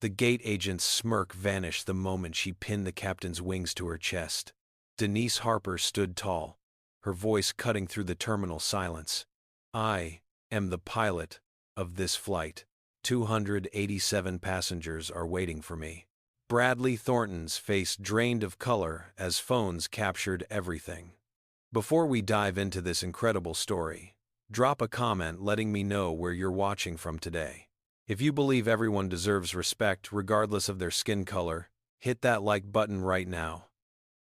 The gate agent's smirk vanished the moment she pinned the captain's wings to her chest. Denise Harper stood tall, her voice cutting through the terminal silence. "I am the pilot of this flight. 287 passengers are waiting for me." Bradley Thornton's face drained of color as phones captured everything. Before we dive into this incredible story, drop a comment letting me know where you're watching from today. If you believe everyone deserves respect regardless of their skin color, hit that like button right now.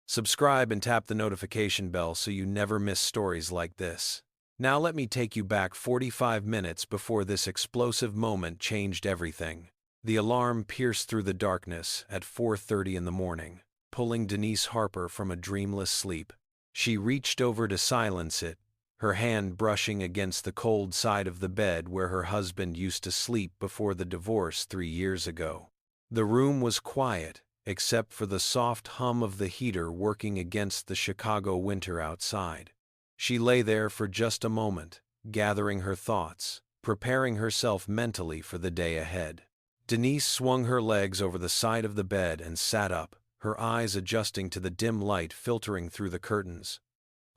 Subscribe and tap the notification bell so you never miss stories like this. Now let me take you back 45 minutes before this explosive moment changed everything. The alarm pierced through the darkness at 4:30 in the morning, pulling Denise Harper from a dreamless sleep. She reached over to silence it, her hand brushing against the cold side of the bed where her husband used to sleep before the divorce 3 years ago. The room was quiet, except for the soft hum of the heater working against the Chicago winter outside. She lay there for just a moment, gathering her thoughts, preparing herself mentally for the day ahead. Denise swung her legs over the side of the bed and sat up, her eyes adjusting to the dim light filtering through the curtains.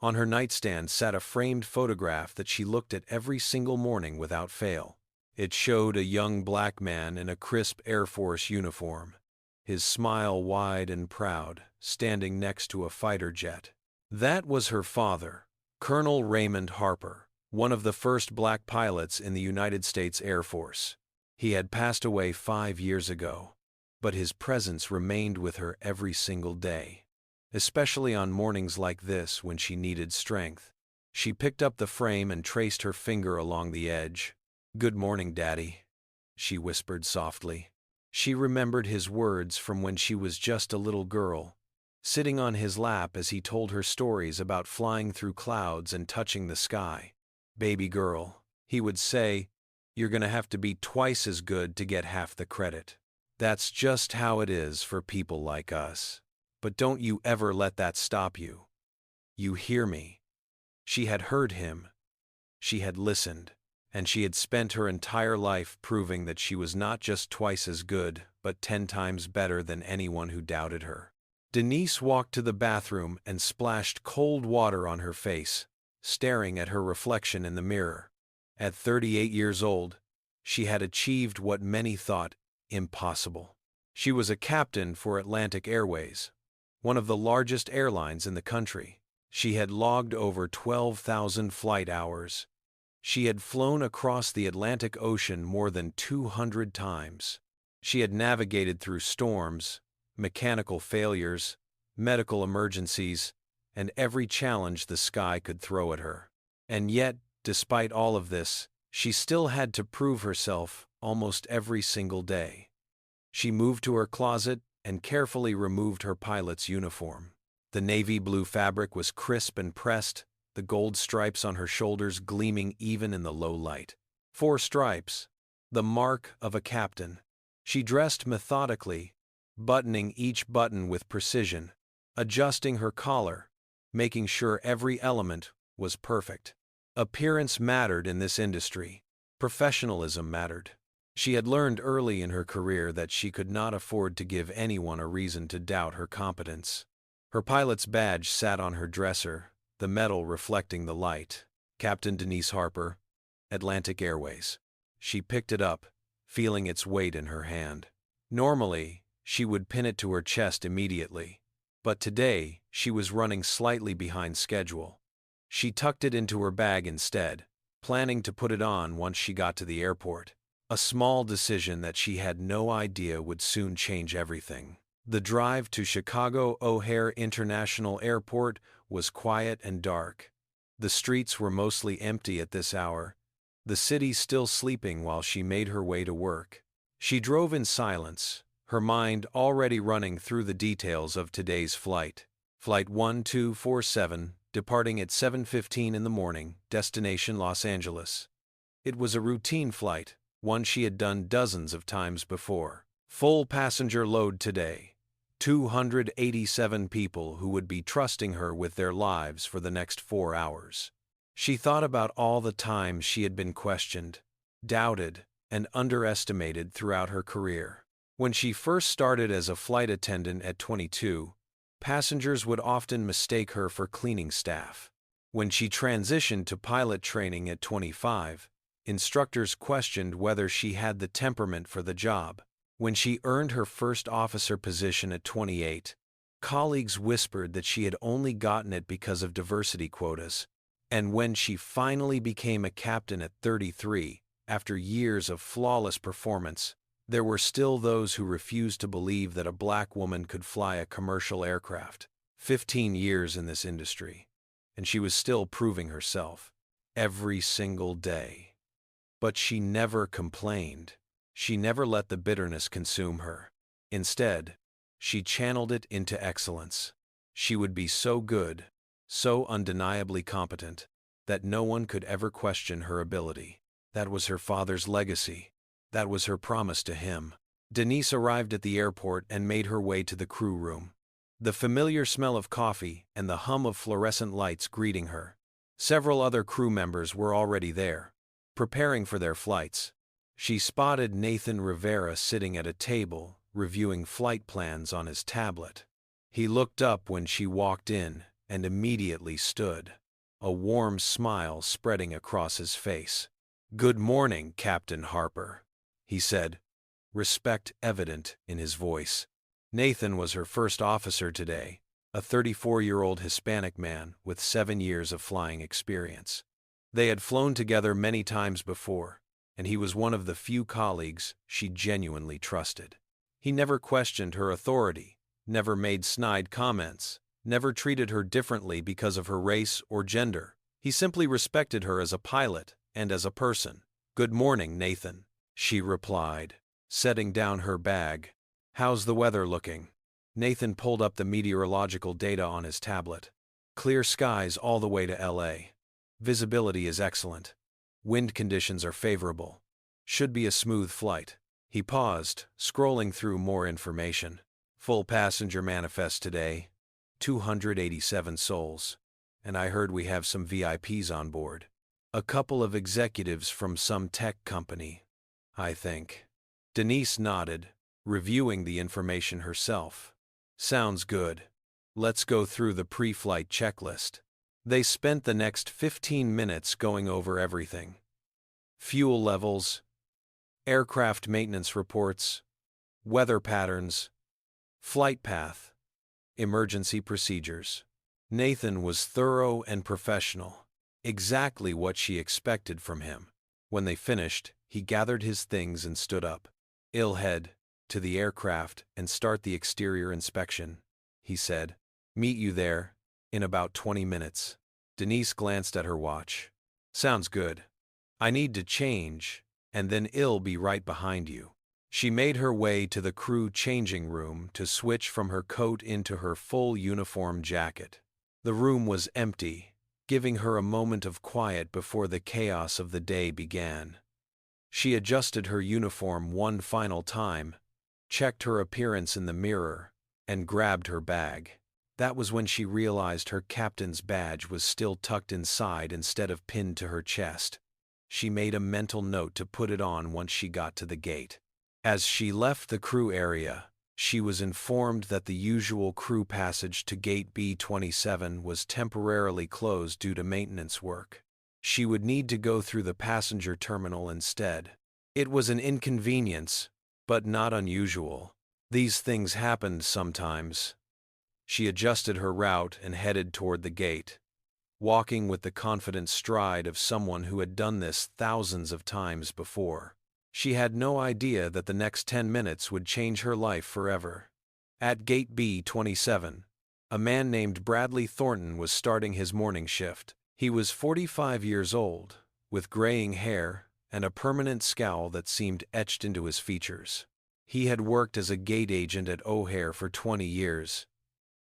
On her nightstand sat a framed photograph that she looked at every single morning without fail. It showed a young black man in a crisp Air Force uniform, his smile wide and proud, standing next to a fighter jet. That was her father, Colonel Raymond Harper, one of the first black pilots in the United States Air Force. He had passed away 5 years ago, but his presence remained with her every single day, especially on mornings like this when she needed strength. She picked up the frame and traced her finger along the edge. "Good morning, Daddy," she whispered softly. She remembered his words from when she was just a little girl, sitting on his lap as he told her stories about flying through clouds and touching the sky. "Baby girl," he would say, "you're gonna have to be twice as good to get half the credit. That's just how it is for people like us. But don't you ever let that stop you. You hear me?" She had heard him. She had listened. And she had spent her entire life proving that she was not just twice as good, but 10 times better than anyone who doubted her. Denise walked to the bathroom and splashed cold water on her face, staring at her reflection in the mirror. At 38 years old, she had achieved what many thought impossible. She was a captain for Atlantic Airways, one of the largest airlines in the country. She had logged over 12,000 flight hours. She had flown across the Atlantic Ocean more than 200 times. She had navigated through storms, mechanical failures, medical emergencies, and every challenge the sky could throw at her. And yet, despite all of this, she still had to prove herself almost every single day. She moved to her closet and carefully removed her pilot's uniform. The navy blue fabric was crisp and pressed, the gold stripes on her shoulders gleaming even in the low light. 4 stripes, the mark of a captain. She dressed methodically, buttoning each button with precision, adjusting her collar, making sure every element was perfect. Appearance mattered in this industry. Professionalism mattered. She had learned early in her career that she could not afford to give anyone a reason to doubt her competence. Her pilot's badge sat on her dresser, the metal reflecting the light. Captain Denise Harper, Atlantic Airways. She picked it up, feeling its weight in her hand. Normally, she would pin it to her chest immediately, but today she was running slightly behind schedule. She tucked it into her bag instead, planning to put it on once she got to the airport. A small decision that she had no idea would soon change everything. The drive to Chicago O'Hare International Airport was quiet and dark. The streets were mostly empty at this hour, the city still sleeping while she made her way to work. She drove in silence, her mind already running through the details of today's flight. Flight 1247, departing at 7:15 in the morning, destination Los Angeles. It was a routine flight, one she had done dozens of times before. Full passenger load today. 287 people who would be trusting her with their lives for the next 4 hours. She thought about all the times she had been questioned, doubted, and underestimated throughout her career. When she first started as a flight attendant at 22, passengers would often mistake her for cleaning staff. When she transitioned to pilot training at 25, instructors questioned whether she had the temperament for the job. When she earned her first officer position at 28, colleagues whispered that she had only gotten it because of diversity quotas. And when she finally became a captain at 33, after years of flawless performance, there were still those who refused to believe that a black woman could fly a commercial aircraft. 15 years in this industry, and she was still proving herself every single day. But she never complained. She never let the bitterness consume her. Instead, she channeled it into excellence. She would be so good, so undeniably competent, that no one could ever question her ability. That was her father's legacy. That was her promise to him. Denise arrived at the airport and made her way to the crew room. The familiar smell of coffee and the hum of fluorescent lights greeting her. Several other crew members were already there, preparing for their flights. She spotted Nathan Rivera sitting at a table, reviewing flight plans on his tablet. He looked up when she walked in and immediately stood, a warm smile spreading across his face. "Good morning, Captain Harper," he said, respect evident in his voice. Nathan was her first officer today, a 34-year-old Hispanic man with 7 years of flying experience. They had flown together many times before, and he was one of the few colleagues she genuinely trusted. He never questioned her authority, never made snide comments, never treated her differently because of her race or gender. He simply respected her as a pilot and as a person. "Good morning, Nathan," she replied, setting down her bag. "How's the weather looking?" Nathan pulled up the meteorological data on his tablet. "Clear skies all the way to LA. Visibility is excellent. Wind conditions are favorable. Should be a smooth flight." He paused, scrolling through more information. "Full passenger manifest today, 287 souls. And I heard we have some VIPs on board. A couple of executives from some tech company, I think." Denise nodded, reviewing the information herself. "Sounds good. Let's go through the pre-flight checklist." They spent the next 15 minutes going over everything. Fuel levels, aircraft maintenance reports, weather patterns, flight path, emergency procedures. Nathan was thorough and professional, exactly what she expected from him. When they finished, he gathered his things and stood up. "I'll head to the aircraft and start the exterior inspection," he said. "Meet you there in about 20 minutes. Denise glanced at her watch. "Sounds good. I need to change, and then I'll be right behind you." She made her way to the crew changing room to switch from her coat into her full uniform jacket. The room was empty, giving her a moment of quiet before the chaos of the day began. She adjusted her uniform one final time, checked her appearance in the mirror, and grabbed her bag. That was when she realized her captain's badge was still tucked inside instead of pinned to her chest. She made a mental note to put it on once she got to the gate. As she left the crew area, she was informed that the usual crew passage to Gate B-27 was temporarily closed due to maintenance work. She would need to go through the passenger terminal instead. It was an inconvenience, but not unusual. These things happened sometimes. She adjusted her route and headed toward the gate, walking with the confident stride of someone who had done this thousands of times before. She had no idea that the next 10 minutes would change her life forever. At Gate B-27, a man named Bradley Thornton was starting his morning shift. He was 45 years old, with graying hair and a permanent scowl that seemed etched into his features. He had worked as a gate agent at O'Hare for 20 years,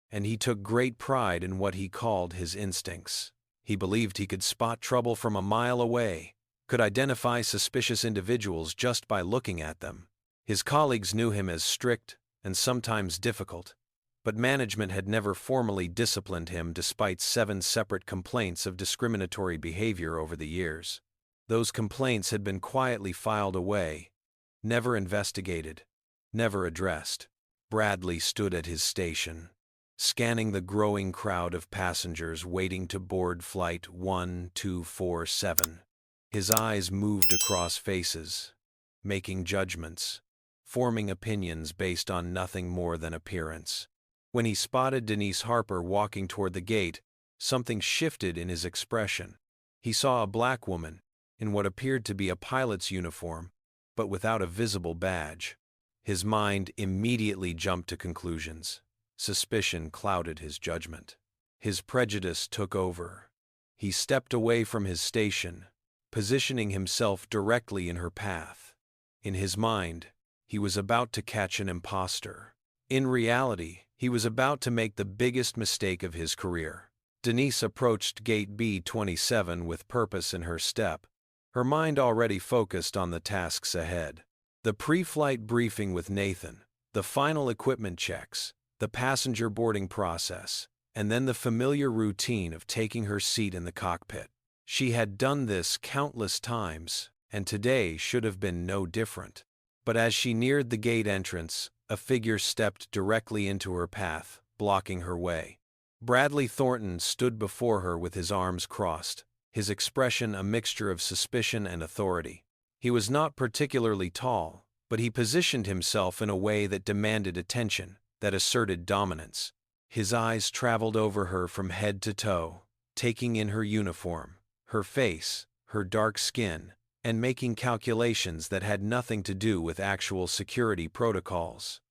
and he took great pride in what he called his instincts. He believed he could spot trouble from a mile away, could identify suspicious individuals just by looking at them. His colleagues knew him as strict and sometimes difficult, but management had never formally disciplined him despite 7 separate complaints of discriminatory behavior over the years. Those complaints had been quietly filed away, never investigated, never addressed. Bradley stood at his station, scanning the growing crowd of passengers waiting to board Flight 1247. His eyes moved across faces, making judgments, forming opinions based on nothing more than appearance. When he spotted Denise Harper walking toward the gate, something shifted in his expression. He saw a black woman, in what appeared to be a pilot's uniform, but without a visible badge. His mind immediately jumped to conclusions. Suspicion clouded his judgment. His prejudice took over. He stepped away from his station, positioning himself directly in her path. In his mind, he was about to catch an imposter. In reality, he was about to make the biggest mistake of his career. Denise approached Gate B27 with purpose in her step, her mind already focused on the tasks ahead. The pre-flight briefing with Nathan, the final equipment checks, the passenger boarding process, and then the familiar routine of taking her seat in the cockpit. She had done this countless times, and today should have been no different. But as she neared the gate entrance, a figure stepped directly into her path, blocking her way. Bradley Thornton stood before her with his arms crossed, his expression a mixture of suspicion and authority. He was not particularly tall, but he positioned himself in a way that demanded attention, that asserted dominance. His eyes traveled over her from head to toe, taking in her uniform, her face, her dark skin, and making calculations that had nothing to do with actual security protocols.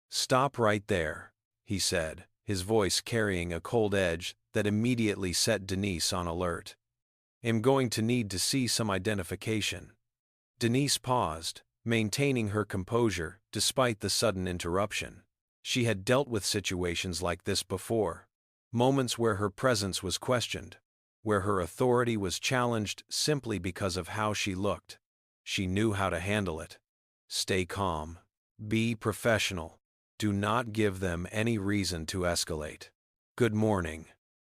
"Stop right there," he said, his voice carrying a cold edge that immediately set Denise on alert. "I'm going to need to see some identification." Denise paused, maintaining her composure despite the sudden interruption. She had dealt with situations like this before, moments where her presence was questioned, where her authority was challenged simply because of how she looked. She knew how to handle it. Stay calm. Be professional. Do not give them any reason to escalate. "Good morning,"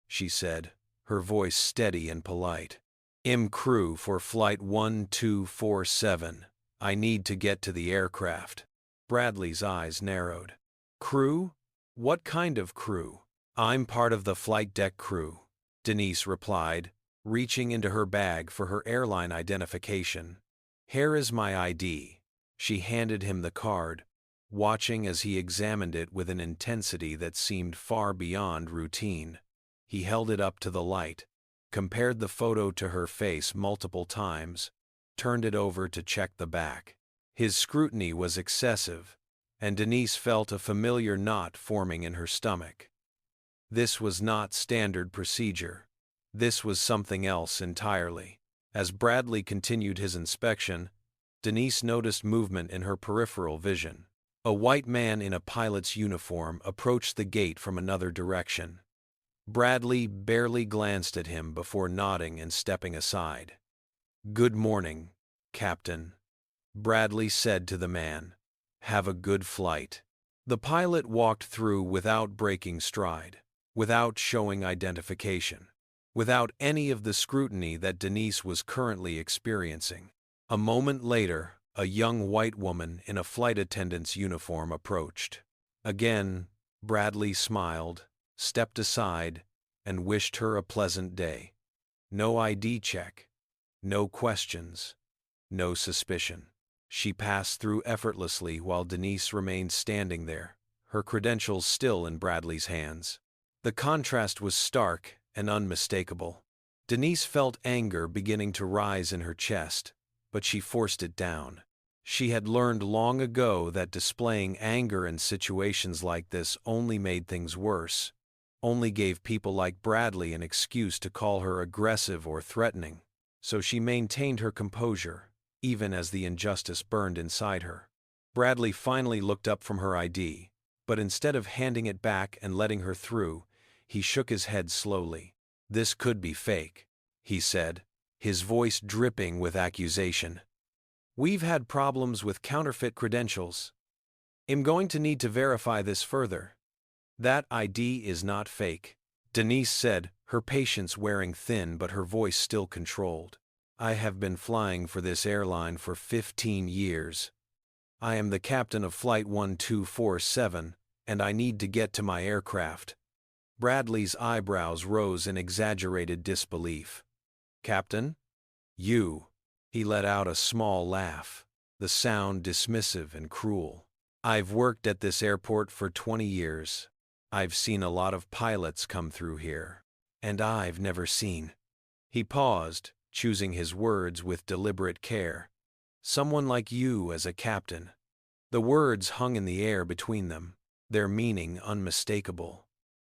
she said, her voice steady and polite. "I'm crew for Flight 1247. I need to get to the aircraft." Bradley's eyes narrowed. "Crew? What kind of crew?" "I'm part of the flight deck crew," Denise replied, reaching into her bag for her airline identification. "Here is my ID." She handed him the card, watching as he examined it with an intensity that seemed far beyond routine. He held it up to the light, compared the photo to her face multiple times, turned it over to check the back. His scrutiny was excessive, and Denise felt a familiar knot forming in her stomach. This was not standard procedure. This was something else entirely. As Bradley continued his inspection, Denise noticed movement in her peripheral vision. A white man in a pilot's uniform approached the gate from another direction. Bradley barely glanced at him before nodding and stepping aside. "Good morning, Captain," Bradley said to the man. "Have a good flight." The pilot walked through without breaking stride, without showing identification, without any of the scrutiny that Denise was currently experiencing. A moment later, a young white woman in a flight attendant's uniform approached. Again, Bradley smiled, stepped aside, and wished her a pleasant day. No ID check, no questions, no suspicion. She passed through effortlessly while Denise remained standing there, her credentials still in Bradley's hands. The contrast was stark and unmistakable. Denise felt anger beginning to rise in her chest, but she forced it down. She had learned long ago that displaying anger in situations like this only made things worse, only gave people like Bradley an excuse to call her aggressive or threatening. So she maintained her composure, even as the injustice burned inside her. Bradley finally looked up from her ID, but instead of handing it back and letting her through, he shook his head slowly. "This could be fake," he said, his voice dripping with accusation. "We've had problems with counterfeit credentials. I'm going to need to verify this further." "That ID is not fake," Denise said, her patience wearing thin but her voice still controlled. "I have been flying for this airline for 15 years. I am the captain of Flight 1247, and I need to get to my aircraft. Bradley's eyebrows rose in exaggerated disbelief. Captain? You. He let out a small laugh, the sound dismissive and cruel. I've worked at this airport for 20 years. I've seen a lot of pilots come through here. And I've never seen. He paused, choosing his words with deliberate care. Someone like you as a captain. The words hung in the air between them, their meaning unmistakable.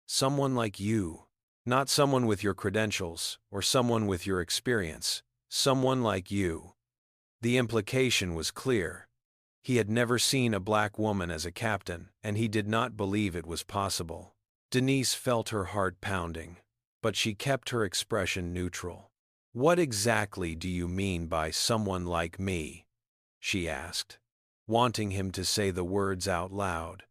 Someone like you. Not someone with your credentials, or someone with your experience. Someone like you. The implication was clear. He had never seen a black woman as a captain, and he did not believe it was possible. Denise felt her heart pounding, but she kept her expression neutral. What exactly do you mean by someone like me? She asked, wanting him to say the words out loud,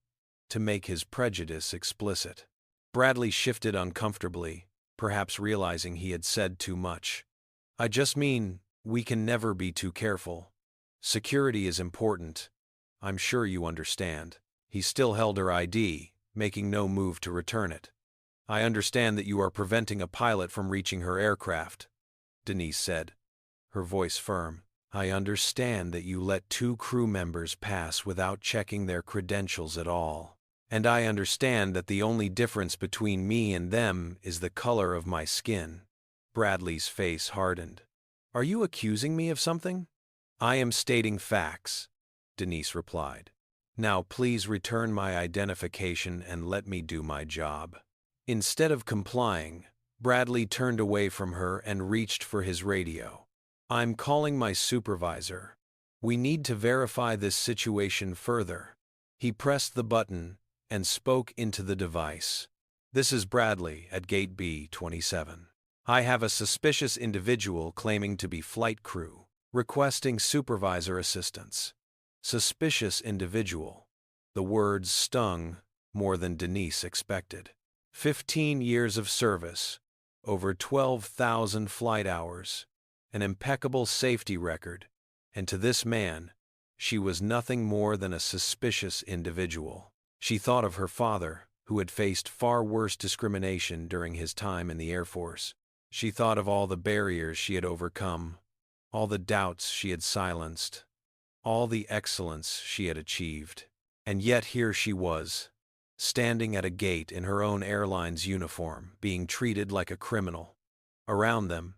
to make his prejudice explicit. Bradley shifted uncomfortably, perhaps realizing he had said too much. I just mean, we can never be too careful. Security is important. I'm sure you understand. He still held her ID, making no move to return it. I understand that you are preventing a pilot from reaching her aircraft, Denise said, her voice firm. I understand that you let 2 crew members pass without checking their credentials at all. And I understand that the only difference between me and them is the color of my skin. Bradley's face hardened. Are you accusing me of something? I am stating facts, Denise replied. Now please return my identification and let me do my job. Instead of complying, Bradley turned away from her and reached for his radio. I'm calling my supervisor. We need to verify this situation further. He pressed the button and spoke into the device. This is Bradley at Gate B-27. I have a suspicious individual claiming to be flight crew, requesting supervisor assistance. Suspicious individual. The words stung more than Denise expected. 15 years of service, over 12,000 flight hours, an impeccable safety record, and to this man, she was nothing more than a suspicious individual. She thought of her father, who had faced far worse discrimination during his time in the Air Force. She thought of all the barriers she had overcome, all the doubts she had silenced, all the excellence she had achieved. And yet here she was, standing at a gate in her own airline's uniform, being treated like a criminal. Around them,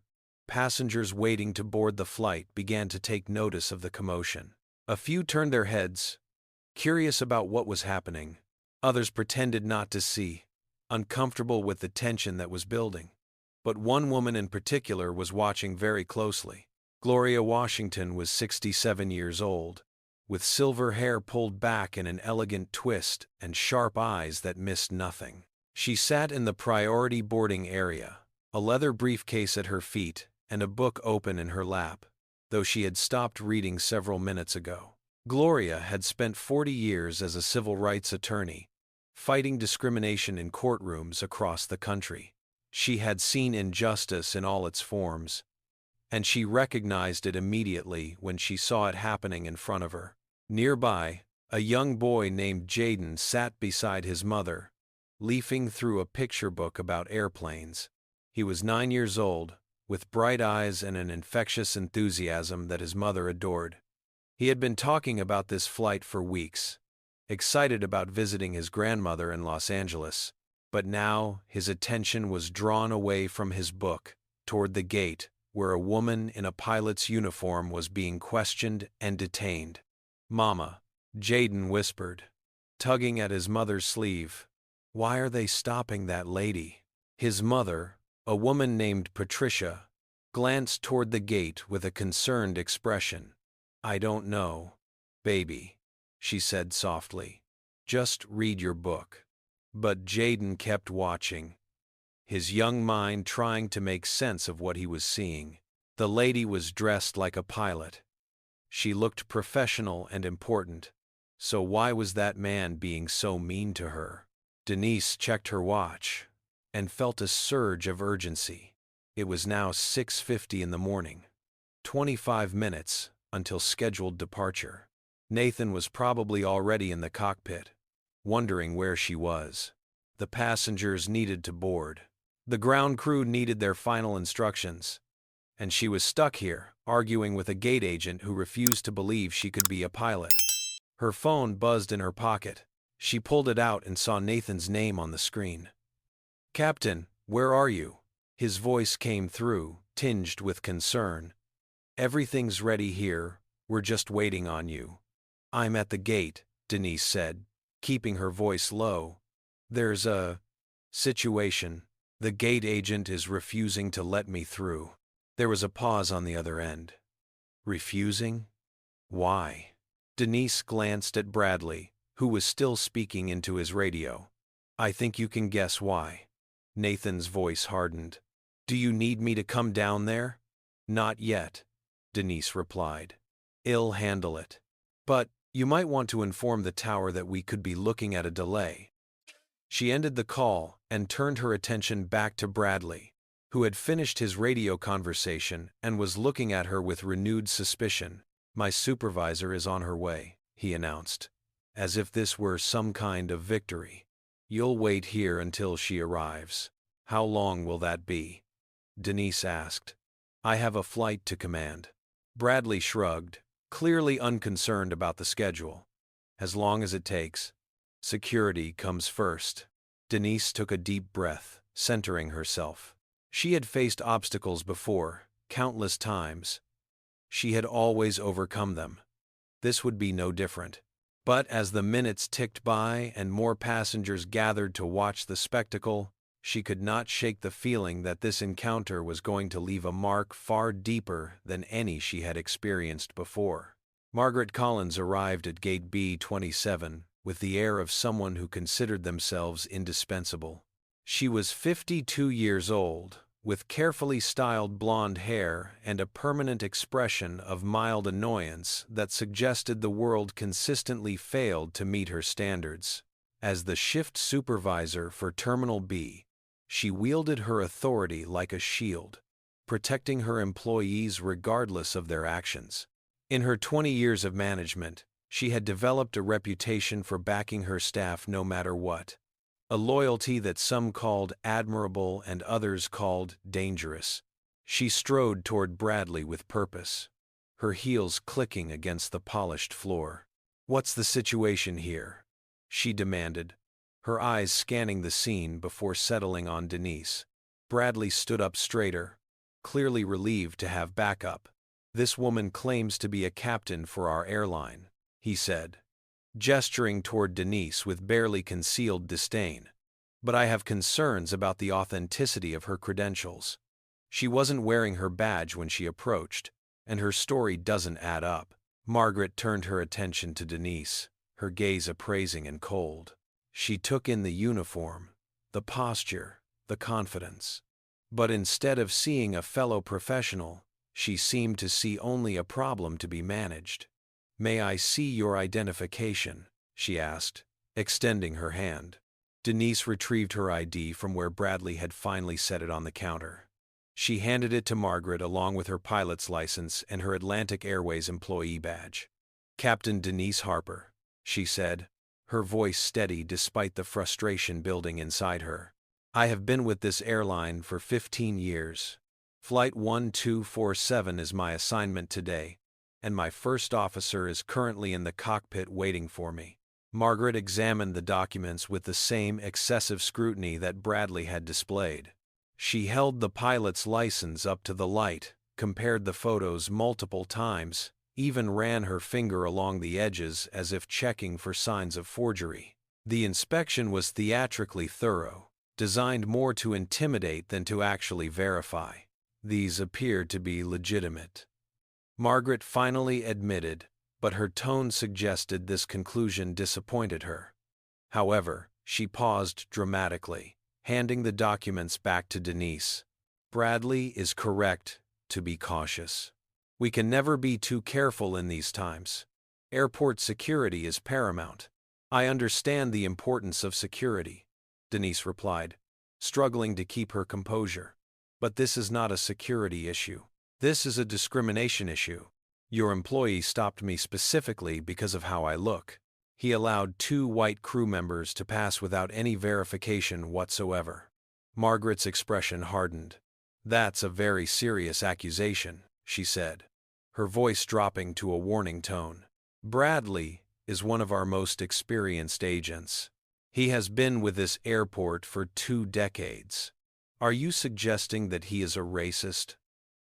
passengers waiting to board the flight began to take notice of the commotion. A few turned their heads, curious about what was happening. Others pretended not to see, uncomfortable with the tension that was building. But one woman in particular was watching very closely. Gloria Washington was 67 years old, with silver hair pulled back in an elegant twist and sharp eyes that missed nothing. She sat in the priority boarding area, a leather briefcase at her feet and a book open in her lap, though she had stopped reading several minutes ago. Gloria had spent 40 years as a civil rights attorney, fighting discrimination in courtrooms across the country. She had seen injustice in all its forms, and she recognized it immediately when she saw it happening in front of her. Nearby, a young boy named Jaden sat beside his mother, leafing through a picture book about airplanes. He was 9 years old, with bright eyes and an infectious enthusiasm that his mother adored. He had been talking about this flight for weeks, excited about visiting his grandmother in Los Angeles, but now his attention was drawn away from his book, toward the gate, where a woman in a pilot's uniform was being questioned and detained. "Mama," Jaden whispered, tugging at his mother's sleeve. "Why are they stopping that lady?" His mother, a woman named Patricia, glanced toward the gate with a concerned expression. "I don't know, baby," she said softly. "Just read your book." But Jaden kept watching, his young mind trying to make sense of what he was seeing. The lady was dressed like a pilot. She looked professional and important. So why was that man being so mean to her? Denise checked her watch and felt a surge of urgency. It was now 6:50 in the morning. 25 minutes until scheduled departure. Nathan was probably already in the cockpit, wondering where she was. The passengers needed to board. The ground crew needed their final instructions. And she was stuck here, arguing with a gate agent who refused to believe she could be a pilot. Her phone buzzed in her pocket. She pulled it out and saw Nathan's name on the screen. "Captain, where are you?" His voice came through, tinged with concern. "Everything's ready here, we're just waiting on you." "I'm at the gate," Denise said, keeping her voice low. "There's a situation. The gate agent is refusing to let me through." There was a pause on the other end. Refusing? Why? Denise glanced at Bradley, who was still speaking into his radio. "I think you can guess why." Nathan's voice hardened. "Do you need me to come down there?" "Not yet," Denise replied. "I'll handle it. But you might want to inform the tower that we could be looking at a delay." She ended the call and turned her attention back to Bradley, who had finished his radio conversation and was looking at her with renewed suspicion. "My supervisor is on her way," he announced, as if this were some kind of victory. "You'll wait here until she arrives." "How long will that be?" Denise asked. "I have a flight to command." Bradley shrugged, clearly unconcerned about the schedule. "As long as it takes. Security comes first." Denise took a deep breath, centering herself. She had faced obstacles before, countless times. She had always overcome them. This would be no different. But as the minutes ticked by and more passengers gathered to watch the spectacle, she could not shake the feeling that this encounter was going to leave a mark far deeper than any she had experienced before. Margaret Collins arrived at Gate B-27 with the air of someone who considered themselves indispensable. She was 52 years old, with carefully styled blonde hair and a permanent expression of mild annoyance that suggested the world consistently failed to meet her standards. As the shift supervisor for Terminal B, she wielded her authority like a shield, protecting her employees regardless of their actions. In her 20 years of management, she had developed a reputation for backing her staff no matter what. A loyalty that some called admirable and others called dangerous. She strode toward Bradley with purpose, her heels clicking against the polished floor. "What's the situation here?" she demanded, her eyes scanning the scene before settling on Denise. Bradley stood up straighter, clearly relieved to have backup. "This woman claims to be a captain for our airline," he said, gesturing toward Denise with barely concealed disdain. "But I have concerns about the authenticity of her credentials. She wasn't wearing her badge when she approached, and her story doesn't add up." Margaret turned her attention to Denise, her gaze appraising and cold. She took in the uniform, the posture, the confidence. But instead of seeing a fellow professional, she seemed to see only a problem to be managed. "May I see your identification?" she asked, extending her hand. Denise retrieved her ID from where Bradley had finally set it on the counter. She handed it to Margaret along with her pilot's license and her Atlantic Airways employee badge. "Captain Denise Harper," she said, her voice steady despite the frustration building inside her. "I have been with this airline for 15 years. Flight 1247 is my assignment today, and my first officer is currently in the cockpit waiting for me." Margaret examined the documents with the same excessive scrutiny that Bradley had displayed. She held the pilot's license up to the light, compared the photos multiple times, even ran her finger along the edges as if checking for signs of forgery. The inspection was theatrically thorough, designed more to intimidate than to actually verify. These appeared to be legitimate, Margaret finally admitted, but her tone suggested this conclusion disappointed her. However, she paused dramatically, handing the documents back to Denise. "Bradley is correct to be cautious. We can never be too careful in these times. Airport security is paramount." "I understand the importance of security," Denise replied, struggling to keep her composure. "But this is not a security issue. This is a discrimination issue. Your employee stopped me specifically because of how I look. He allowed 2 white crew members to pass without any verification whatsoever. Margaret's expression hardened. That's a very serious accusation, she said, her voice dropping to a warning tone. Bradley is one of our most experienced agents. He has been with this airport for 2 decades. Are you suggesting that he is a racist?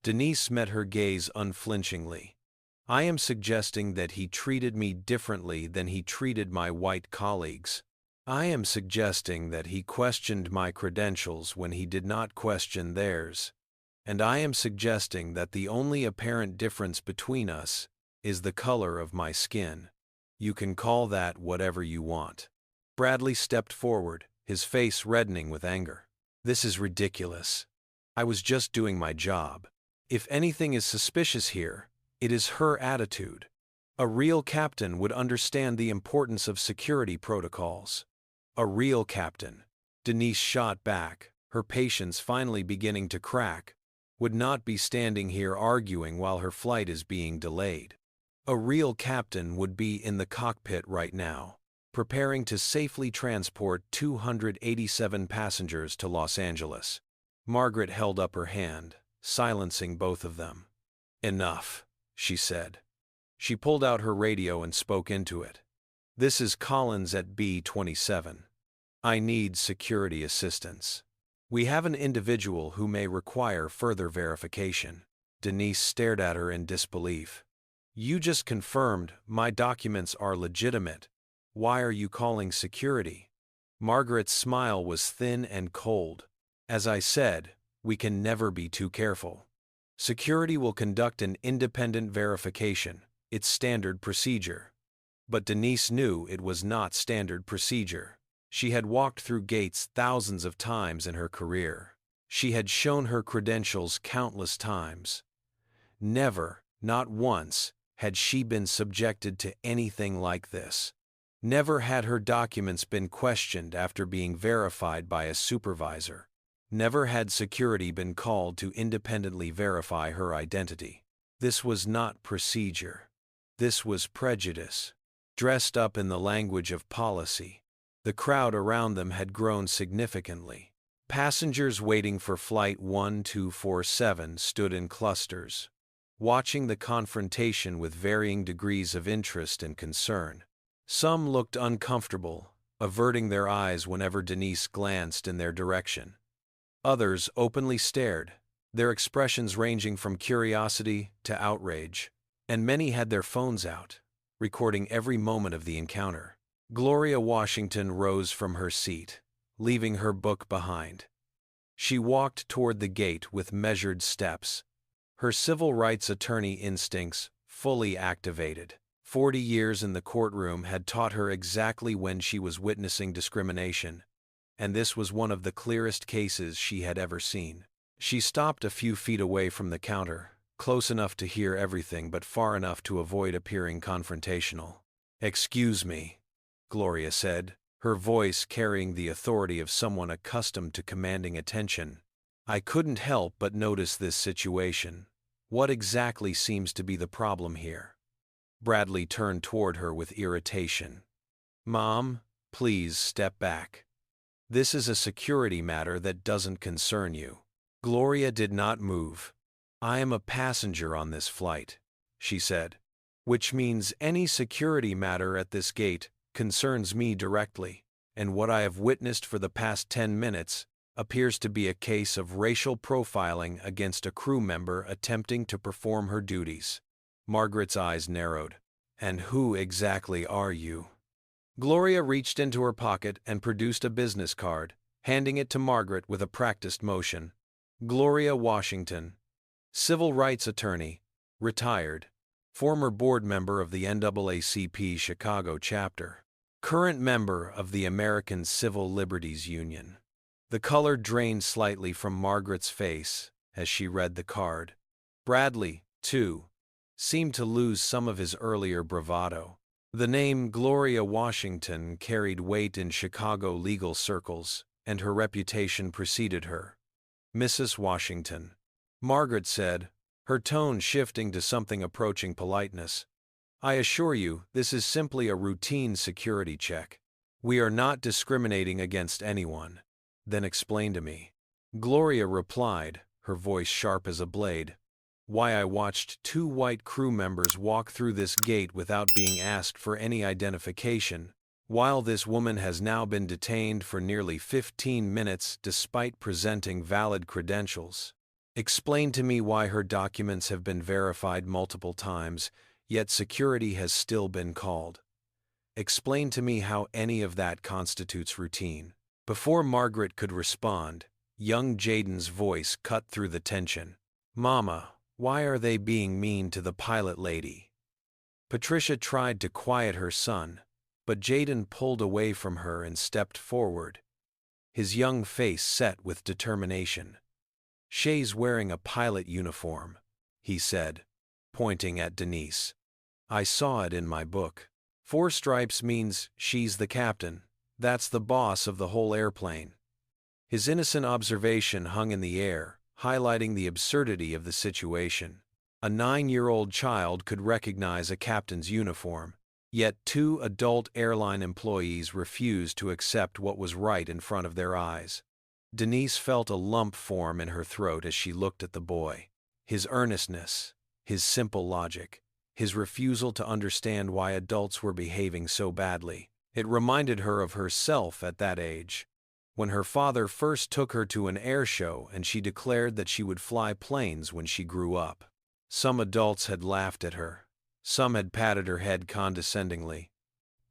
Denise met her gaze unflinchingly. I am suggesting that he treated me differently than he treated my white colleagues. I am suggesting that he questioned my credentials when he did not question theirs. And I am suggesting that the only apparent difference between us is the color of my skin. You can call that whatever you want. Bradley stepped forward, his face reddening with anger. This is ridiculous. I was just doing my job. If anything is suspicious here, it is her attitude. A real captain would understand the importance of security protocols. A real captain, Denise shot back, her patience finally beginning to crack, would not be standing here arguing while her flight is being delayed. A real captain would be in the cockpit right now, preparing to safely transport 287 passengers to Los Angeles. Margaret held up her hand, silencing both of them. Enough, she said. She pulled out her radio and spoke into it. This is Collins at B-27. I need security assistance. We have an individual who may require further verification. Denise stared at her in disbelief. You just confirmed my documents are legitimate. Why are you calling security? Margaret's smile was thin and cold. As I said, we can never be too careful. Security will conduct an independent verification. It's standard procedure. But Denise knew it was not standard procedure. She had walked through gates thousands of times in her career. She had shown her credentials countless times. Never, not once, had she been subjected to anything like this. Never had her documents been questioned after being verified by a supervisor. Never had security been called to independently verify her identity. This was not procedure. This was prejudice, dressed up in the language of policy. The crowd around them had grown significantly. Passengers waiting for Flight 1247 stood in clusters, watching the confrontation with varying degrees of interest and concern. Some looked uncomfortable, averting their eyes whenever Denise glanced in their direction. Others openly stared, their expressions ranging from curiosity to outrage, and many had their phones out, recording every moment of the encounter. Gloria Washington rose from her seat, leaving her book behind. She walked toward the gate with measured steps, her civil rights attorney instincts fully activated. 40 years in the courtroom had taught her exactly when she was witnessing discrimination, and this was one of the clearest cases she had ever seen. She stopped a few feet away from the counter, close enough to hear everything but far enough to avoid appearing confrontational. "Excuse me," Gloria said, her voice carrying the authority of someone accustomed to commanding attention. "I couldn't help but notice this situation. What exactly seems to be the problem here?" Bradley turned toward her with irritation. "Mom, please step back. This is a security matter that doesn't concern you." Gloria did not move. "I am a passenger on this flight," she said, "which means any security matter at this gate concerns me directly, and what I have witnessed for the past 10 minutes appears to be a case of racial profiling against a crew member attempting to perform her duties." Margaret's eyes narrowed. "And who exactly are you?" Gloria reached into her pocket and produced a business card, handing it to Margaret with a practiced motion. Gloria Washington, civil rights attorney, retired, former board member of the NAACP Chicago chapter, current member of the American Civil Liberties Union. The color drained slightly from Margaret's face as she read the card. Bradley, too, seemed to lose some of his earlier bravado. The name Gloria Washington carried weight in Chicago legal circles, and her reputation preceded her. "Mrs. Washington," Margaret said, her tone shifting to something approaching politeness. I assure you, this is simply a routine security check. We are not discriminating against anyone. Then explain to me. Gloria replied, her voice sharp as a blade. Why I watched 2 white crew members walk through this gate without being asked for any identification, while this woman has now been detained for nearly 15 minutes despite presenting valid credentials. Explain to me why her documents have been verified multiple times, yet security has still been called. Explain to me how any of that constitutes routine. Before Margaret could respond, young Jaden's voice cut through the tension. Mama, why are they being mean to the pilot lady? Patricia tried to quiet her son, but Jaden pulled away from her and stepped forward, his young face set with determination. Shay's wearing a pilot uniform, he said, pointing at Denise. I saw it in my book. 4 stripes means she's the captain. That's the boss of the whole airplane. His innocent observation hung in the air, highlighting the absurdity of the situation. A 9-year-old child could recognize a captain's uniform, yet 2 adult airline employees refused to accept what was right in front of their eyes. Denise felt a lump form in her throat as she looked at the boy. His earnestness, his simple logic, his refusal to understand why adults were behaving so badly. It reminded her of herself at that age, when her father first took her to an air show and she declared that she would fly planes when she grew up. Some adults had laughed at her, some had patted her head condescendingly,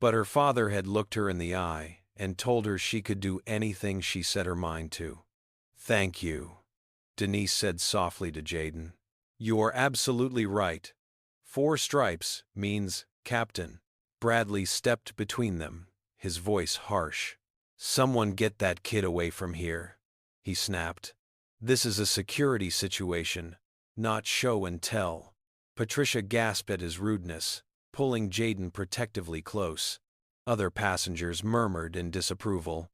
but her father had looked her in the eye and told her she could do anything she set her mind to. Thank you, Denise said softly to Jaden. You are absolutely right. 4 stripes means captain. Bradley stepped between them, his voice harsh. Someone get that kid away from here, he snapped. This is a security situation, not show and tell. Patricia gasped at his rudeness, pulling Jaden protectively close. Other passengers murmured in disapproval.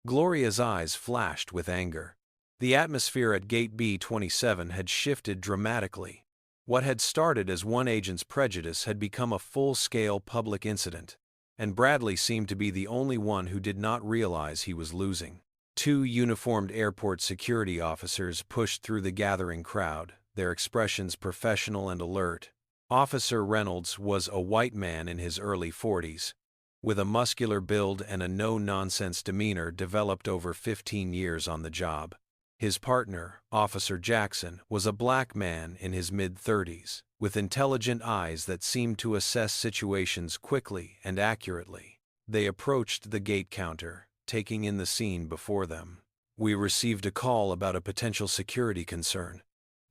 Gloria's eyes flashed with anger. The atmosphere at Gate B-27 had shifted dramatically. What had started as one agent's prejudice had become a full-scale public incident, and Bradley seemed to be the only one who did not realize he was losing. 2 uniformed airport security officers pushed through the gathering crowd, their expressions professional and alert. Officer Reynolds was a white man in his early 40s, with a muscular build and a no-nonsense demeanor developed over 15 years on the job. His partner, Officer Jackson, was a black man in his mid-30s, with intelligent eyes that seemed to assess situations quickly and accurately. They approached the gate counter, taking in the scene before them. We received a call about a potential security concern,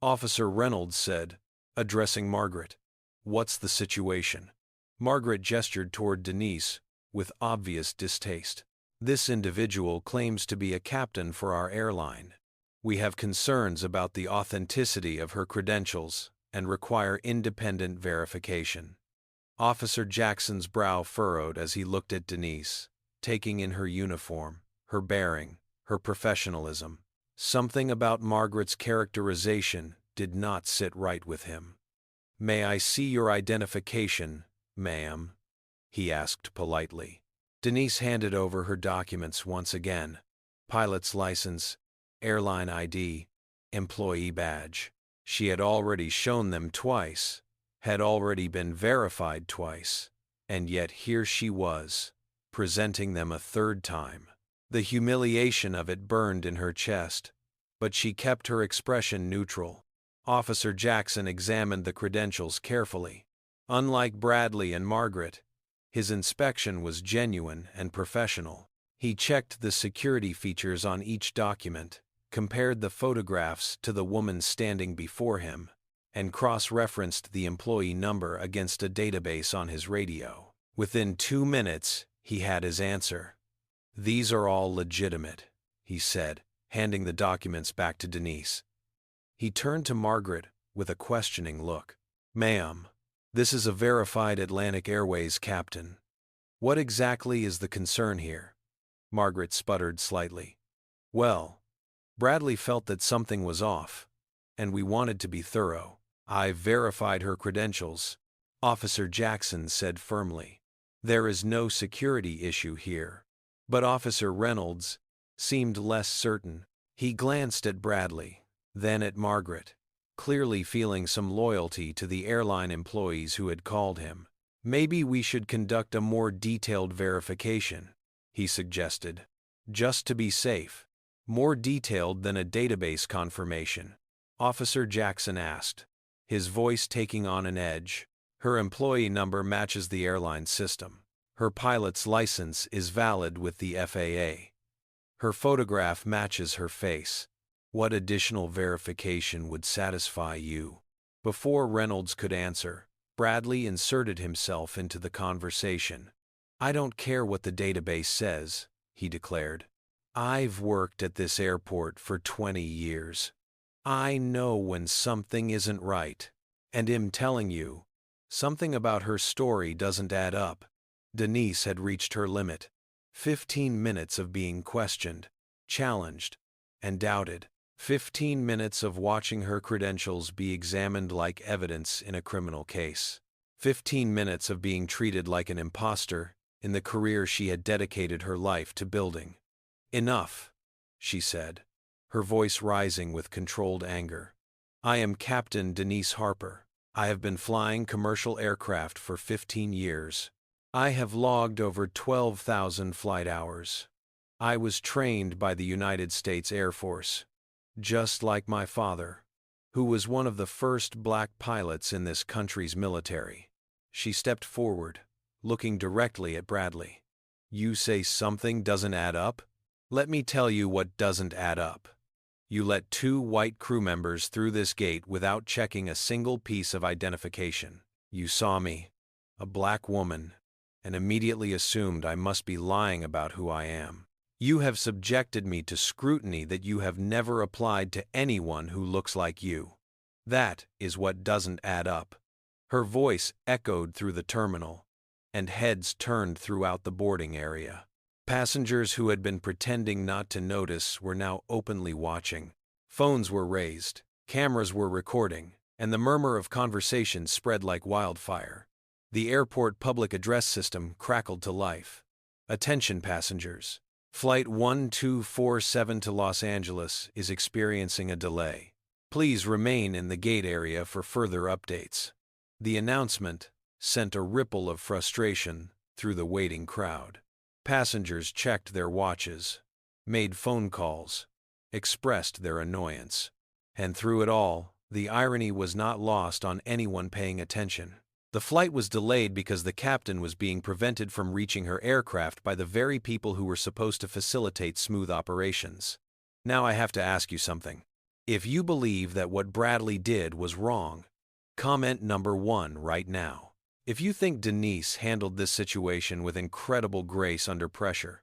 Officer Reynolds said, addressing Margaret. What's the situation? Margaret gestured toward Denise, with obvious distaste. This individual claims to be a captain for our airline. We have concerns about the authenticity of her credentials and require independent verification. Officer Jackson's brow furrowed as he looked at Denise, taking in her uniform, her bearing, her professionalism. Something about Margaret's characterization did not sit right with him. May I see your identification, ma'am? He asked politely. Denise handed over her documents once again. Pilot's license, airline ID, employee badge. She had already shown them twice, had already been verified twice, and yet here she was, presenting them a 3rd time. The humiliation of it burned in her chest, but she kept her expression neutral. Officer Jackson examined the credentials carefully. Unlike Bradley and Margaret, his inspection was genuine and professional. He checked the security features on each document, compared the photographs to the woman standing before him, and cross-referenced the employee number against a database on his radio. Within 2 minutes, he had his answer. These are all legitimate, he said, handing the documents back to Denise. He turned to Margaret with a questioning look. Ma'am, this is a verified Atlantic Airways captain. What exactly is the concern here? Margaret sputtered slightly. Well, Bradley felt that something was off, and we wanted to be thorough. "I've verified her credentials," Officer Jackson said firmly. "There is no security issue here." But Officer Reynolds seemed less certain. He glanced at Bradley, then at Margaret, clearly feeling some loyalty to the airline employees who had called him. "Maybe we should conduct a more detailed verification," he suggested. "Just to be safe." "More detailed than a database confirmation?" Officer Jackson asked, his voice taking on an edge. "Her employee number matches the airline system. Her pilot's license is valid with the FAA. Her photograph matches her face. What additional verification would satisfy you?" Before Reynolds could answer, Bradley inserted himself into the conversation. "I don't care what the database says," he declared. "I've worked at this airport for 20 years. I know when something isn't right. And I'm telling you, something about her story doesn't add up." Denise had reached her limit. 15 minutes of being questioned, challenged, and doubted. 15 minutes of watching her credentials be examined like evidence in a criminal case. 15 minutes of being treated like an imposter in the career she had dedicated her life to building. "Enough," she said, her voice rising with controlled anger. "I am Captain Denise Harper. I have been flying commercial aircraft for 15 years. I have logged over 12,000 flight hours. I was trained by the United States Air Force, just like my father, who was one of the first black pilots in this country's military." She stepped forward, looking directly at Bradley. "You say something doesn't add up? Let me tell you what doesn't add up. You let 2 white crew members through this gate without checking a single piece of identification. You saw me, a black woman, and immediately assumed I must be lying about who I am. You have subjected me to scrutiny that you have never applied to anyone who looks like you. That is what doesn't add up." Her voice echoed through the terminal, and heads turned throughout the boarding area. Passengers who had been pretending not to notice were now openly watching. Phones were raised, cameras were recording, and the murmur of conversation spread like wildfire. The airport public address system crackled to life. "Attention passengers. Flight 1247 to Los Angeles is experiencing a delay. Please remain in the gate area for further updates." The announcement sent a ripple of frustration through the waiting crowd. Passengers checked their watches, made phone calls, expressed their annoyance. And through it all, the irony was not lost on anyone paying attention. The flight was delayed because the captain was being prevented from reaching her aircraft by the very people who were supposed to facilitate smooth operations. Now I have to ask you something. If you believe that what Bradley did was wrong, comment number 1 right now. If you think Denise handled this situation with incredible grace under pressure,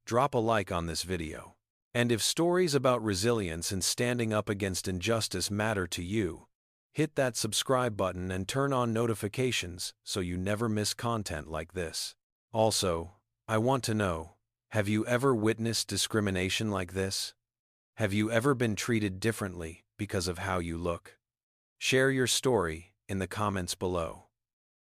drop a like on this video. And if stories about resilience and standing up against injustice matter to you, hit that subscribe button and turn on notifications so you never miss content like this. Also, I want to know, have you ever witnessed discrimination like this? Have you ever been treated differently because of how you look? Share your story in the comments below.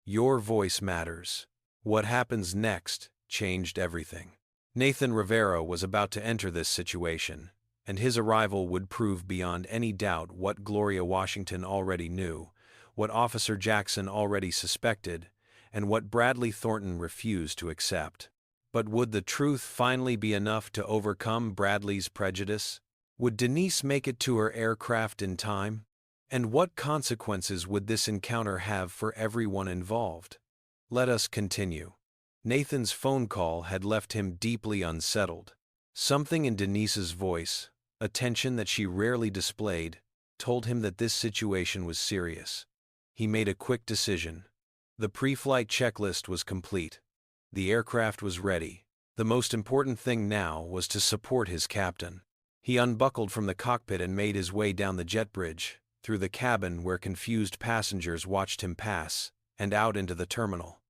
Your voice matters. What happens next changed everything. Nathan Rivera was about to enter this situation, and his arrival would prove beyond any doubt what Gloria Washington already knew, what Officer Jackson already suspected, and what Bradley Thornton refused to accept. But would the truth finally be enough to overcome Bradley's prejudice? Would Denise make it to her aircraft in time? And what consequences would this encounter have for everyone involved? Let us continue. Nathan's phone call had left him deeply unsettled. Something in Denise's voice, a tension that she rarely displayed, told him that this situation was serious. He made a quick decision. The pre-flight checklist was complete. The aircraft was ready. The most important thing now was to support his captain. He unbuckled from the cockpit and made his way down the jet bridge, through the cabin where confused passengers watched him pass, and out into the terminal.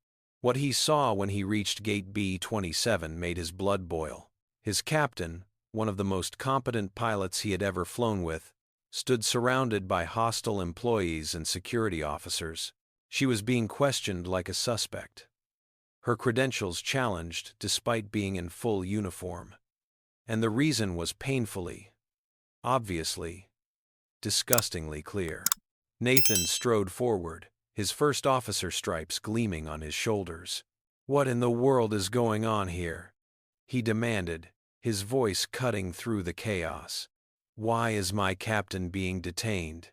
What he saw when he reached Gate B-27 made his blood boil. His captain, one of the most competent pilots he had ever flown with, stood surrounded by hostile employees and security officers. She was being questioned like a suspect, her credentials challenged despite being in full uniform. And the reason was painfully, obviously, disgustingly clear. Nathan strode forward, his first officer stripes gleaming on his shoulders. "What in the world is going on here?" he demanded, his voice cutting through the chaos. "Why is my captain being detained?"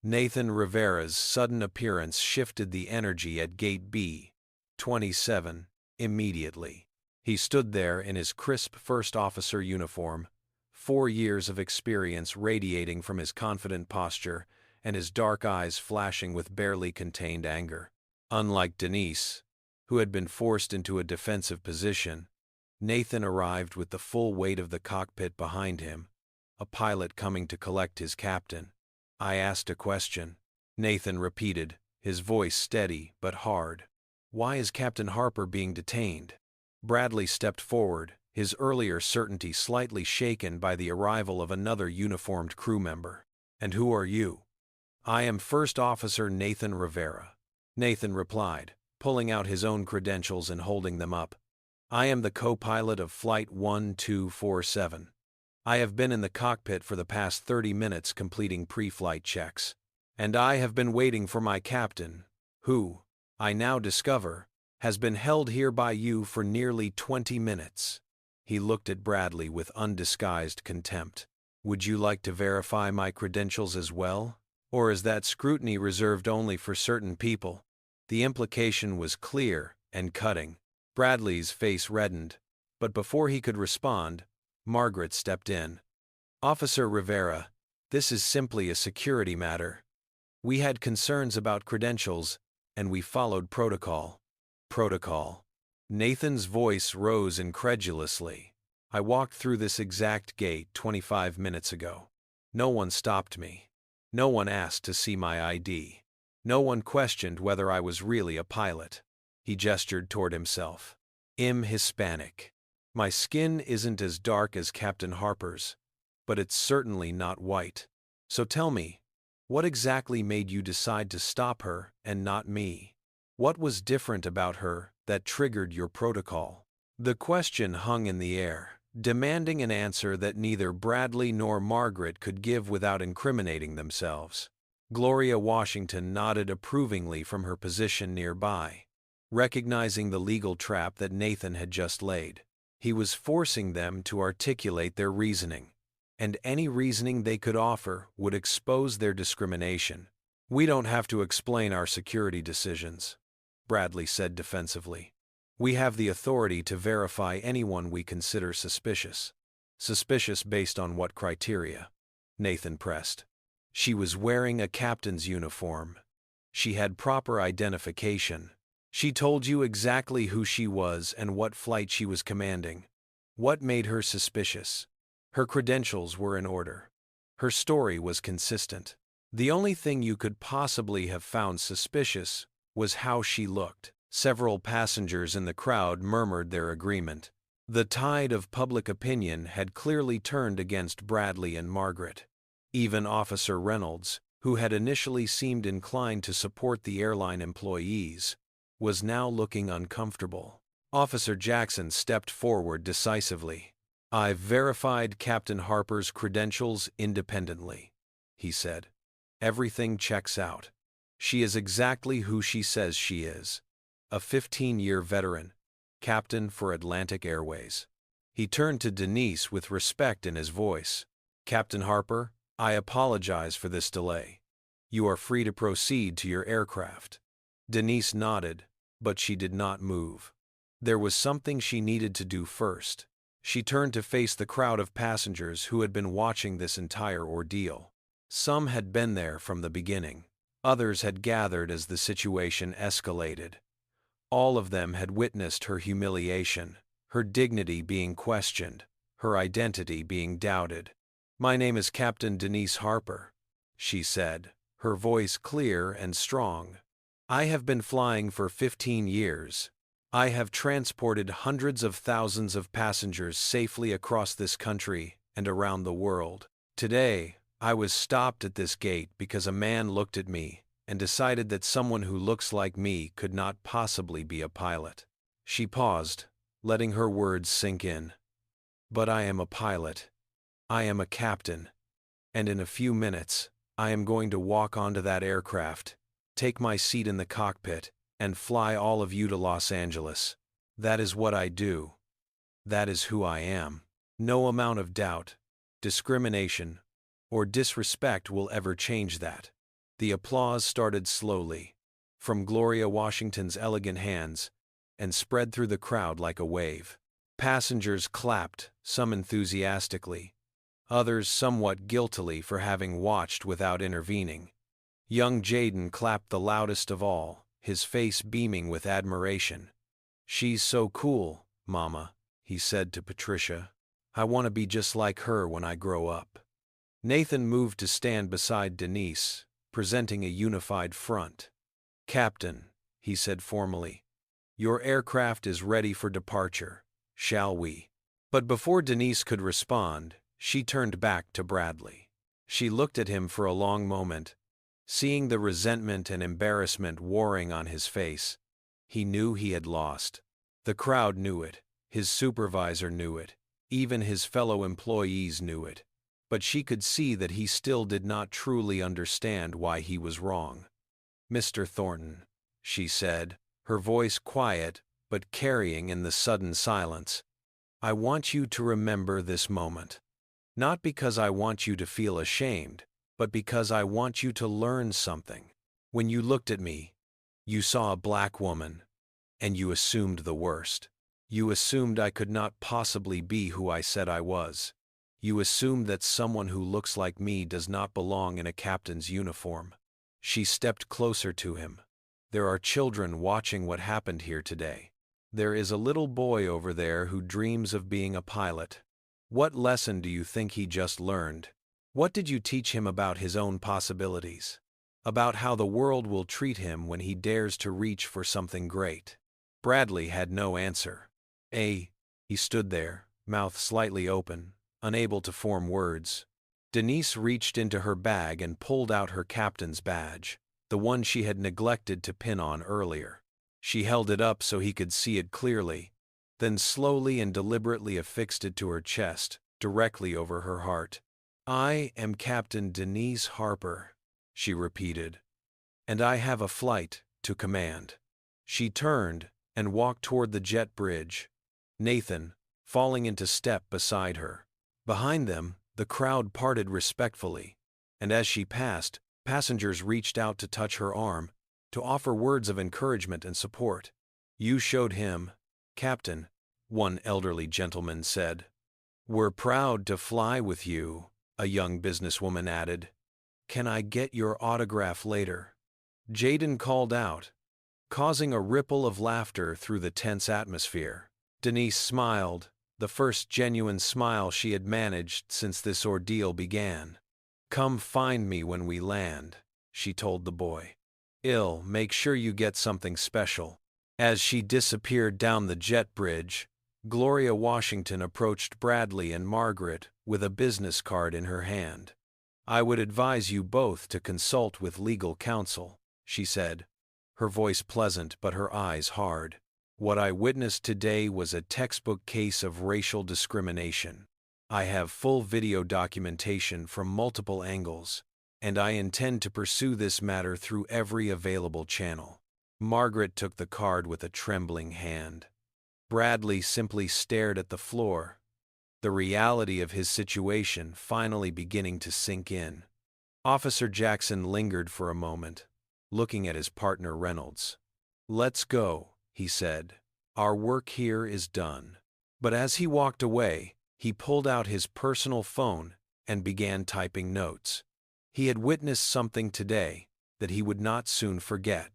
Nathan Rivera's sudden appearance shifted the energy at Gate B-27 immediately. He stood there in his crisp first officer uniform, 4 years of experience radiating from his confident posture and his dark eyes flashing with barely contained anger. Unlike Denise, who had been forced into a defensive position, Nathan arrived with the full weight of the cockpit behind him, a pilot coming to collect his captain. "I asked a question," Nathan repeated, his voice steady but hard. "Why is Captain Harper being detained?" Bradley stepped forward, his earlier certainty slightly shaken by the arrival of another uniformed crew member. "And who are you?" "I am First Officer Nathan Rivera," Nathan replied, pulling out his own credentials and holding them up. "I am the co-pilot of Flight 1247. I have been in the cockpit for the past 30 minutes completing pre-flight checks. And I have been waiting for my captain, who, I now discover, has been held here by you for nearly 20 minutes. He looked at Bradley with undisguised contempt. "Would you like to verify my credentials as well? Or is that scrutiny reserved only for certain people?" The implication was clear and cutting. Bradley's face reddened, but before he could respond, Margaret stepped in. "Officer Rivera, this is simply a security matter. We had concerns about credentials, and we followed protocol." "Protocol?" Nathan's voice rose incredulously. "I walked through this exact gate 25 minutes ago. No one stopped me. No one asked to see my ID. No one questioned whether I was really a pilot." He gestured toward himself. "I'm Hispanic. My skin isn't as dark as Captain Harper's, but it's certainly not white. So tell me, what exactly made you decide to stop her and not me? What was different about her that triggered your protocol?" The question hung in the air, demanding an answer that neither Bradley nor Margaret could give without incriminating themselves. Gloria Washington nodded approvingly from her position nearby, recognizing the legal trap that Nathan had just laid. He was forcing them to articulate their reasoning, and any reasoning they could offer would expose their discrimination. "We don't have to explain our security decisions," Bradley said defensively. "We have the authority to verify anyone we consider suspicious." "Suspicious based on what criteria?" Nathan pressed. "She was wearing a captain's uniform. She had proper identification. She told you exactly who she was and what flight she was commanding. What made her suspicious?" "Her credentials were in order. Her story was consistent. The only thing you could possibly have found suspicious was how she looked." Several passengers in the crowd murmured their agreement. The tide of public opinion had clearly turned against Bradley and Margaret. Even Officer Reynolds, who had initially seemed inclined to support the airline employees, was now looking uncomfortable. Officer Jackson stepped forward decisively. "I've verified Captain Harper's credentials independently," he said. "Everything checks out. She is exactly who she says she is. A 15-year veteran, captain for Atlantic Airways." He turned to Denise with respect in his voice. "Captain Harper, I apologize for this delay. You are free to proceed to your aircraft." Denise nodded, but she did not move. There was something she needed to do first. She turned to face the crowd of passengers who had been watching this entire ordeal. Some had been there from the beginning. Others had gathered as the situation escalated. All of them had witnessed her humiliation, her dignity being questioned, her identity being doubted. "My name is Captain Denise Harper," she said, her voice clear and strong. "I have been flying for 15 years. I have transported hundreds of thousands of passengers safely across this country and around the world. Today, I was stopped at this gate because a man looked at me and decided that someone who looks like me could not possibly be a pilot. She paused, letting her words sink in. But I am a pilot. I am a captain. And in a few minutes, I am going to walk onto that aircraft, take my seat in the cockpit, and fly all of you to Los Angeles. That is what I do. That is who I am. No amount of doubt, discrimination, or disrespect will ever change that. The applause started slowly, from Gloria Washington's elegant hands, and spread through the crowd like a wave. Passengers clapped, some enthusiastically, others somewhat guiltily for having watched without intervening. Young Jaden clapped the loudest of all, his face beaming with admiration. "She's so cool, Mama," he said to Patricia. "I want to be just like her when I grow up." Nathan moved to stand beside Denise, presenting a unified front. "Captain," he said formally, "your aircraft is ready for departure. Shall we?" But before Denise could respond, she turned back to Bradley. She looked at him for a long moment. Seeing the resentment and embarrassment warring on his face, he knew he had lost. The crowd knew it, his supervisor knew it, even his fellow employees knew it. But she could see that he still did not truly understand why he was wrong. "Mr. Thornton," she said, her voice quiet but carrying in the sudden silence, "I want you to remember this moment. Not because I want you to feel ashamed, but because I want you to learn something. When you looked at me, you saw a black woman, and you assumed the worst. You assumed I could not possibly be who I said I was. You assumed that someone who looks like me does not belong in a captain's uniform." She stepped closer to him. "There are children watching what happened here today. There is a little boy over there who dreams of being a pilot. What lesson do you think he just learned? What did you teach him about his own possibilities? About how the world will treat him when he dares to reach for something great?" Bradley had no answer. He stood there, mouth slightly open, unable to form words. Denise reached into her bag and pulled out her captain's badge, the one she had neglected to pin on earlier. She held it up so he could see it clearly, then slowly and deliberately affixed it to her chest, directly over her heart. "I am Captain Denise Harper," she repeated, "and I have a flight to command." She turned and walked toward the jet bridge, Nathan falling into step beside her. Behind them, the crowd parted respectfully, and as she passed, passengers reached out to touch her arm, to offer words of encouragement and support. "You showed him, Captain," one elderly gentleman said. "We're proud to fly with you," a young businesswoman added. "Can I get your autograph later?" Jaden called out, causing a ripple of laughter through the tense atmosphere. Denise smiled, the first genuine smile she had managed since this ordeal began. "Come find me when we land," she told the boy. Make sure you get something special." As she disappeared down the jet bridge, Gloria Washington approached Bradley and Margaret with a business card in her hand. "I would advise you both to consult with legal counsel," she said, her voice pleasant but her eyes hard. "What I witnessed today was a textbook case of racial discrimination. I have full video documentation from multiple angles, and I intend to pursue this matter through every available channel." Margaret took the card with a trembling hand. Bradley simply stared at the floor, the reality of his situation finally beginning to sink in. Officer Jackson lingered for a moment, looking at his partner Reynolds. "Let's go," he said. "Our work here is done." But as he walked away, he pulled out his personal phone and began typing notes. He had witnessed something today that he would not soon forget,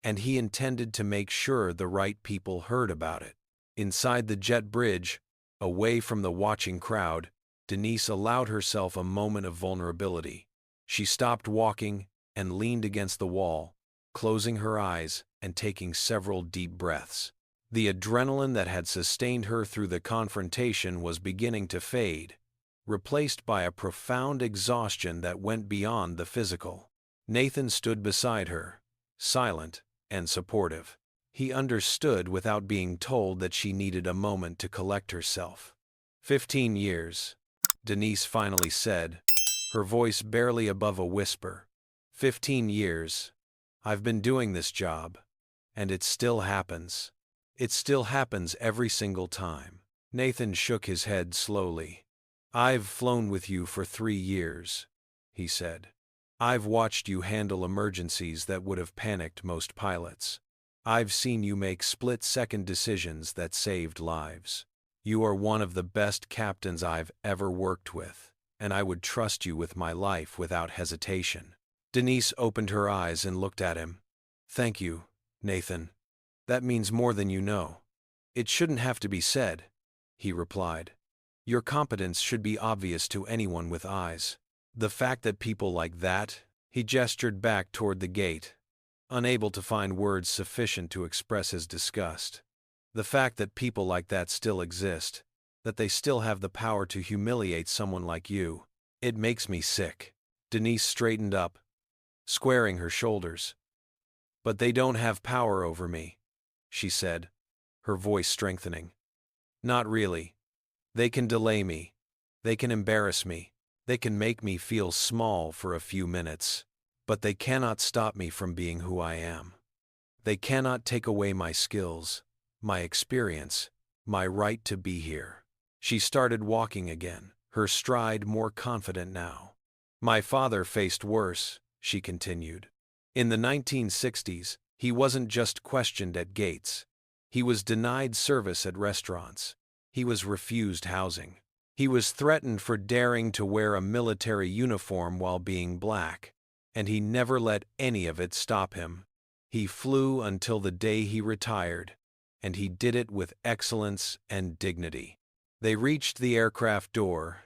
and he intended to make sure the right people heard about it. Inside the jet bridge, away from the watching crowd, Denise allowed herself a moment of vulnerability. She stopped walking and leaned against the wall, closing her eyes and taking several deep breaths. The adrenaline that had sustained her through the confrontation was beginning to fade, replaced by a profound exhaustion that went beyond the physical. Nathan stood beside her, silent and supportive. He understood without being told that she needed a moment to collect herself. 15 years, Denise finally said, her voice barely above a whisper. 15 years. I've been doing this job. And it still happens. It still happens every single time. Nathan shook his head slowly. I've flown with you for 3 years, he said. I've watched you handle emergencies that would have panicked most pilots. I've seen you make split-second decisions that saved lives. You are one of the best captains I've ever worked with, and I would trust you with my life without hesitation. Denise opened her eyes and looked at him. Thank you, Nathan. That means more than you know. It shouldn't have to be said, he replied. Your competence should be obvious to anyone with eyes. The fact that people like that, he gestured back toward the gate, unable to find words sufficient to express his disgust. The fact that people like that still exist, that they still have the power to humiliate someone like you, it makes me sick. Denise straightened up, squaring her shoulders. But they don't have power over me, she said, her voice strengthening. Not really. They can delay me. They can embarrass me. They can make me feel small for a few minutes. But they cannot stop me from being who I am. They cannot take away my skills, my experience, my right to be here. She started walking again, her stride more confident now. My father faced worse, she continued. In the 1960s, he wasn't just questioned at gates. He was denied service at restaurants. He was refused housing. He was threatened for daring to wear a military uniform while being black. And he never let any of it stop him. He flew until the day he retired, and he did it with excellence and dignity. They reached the aircraft door,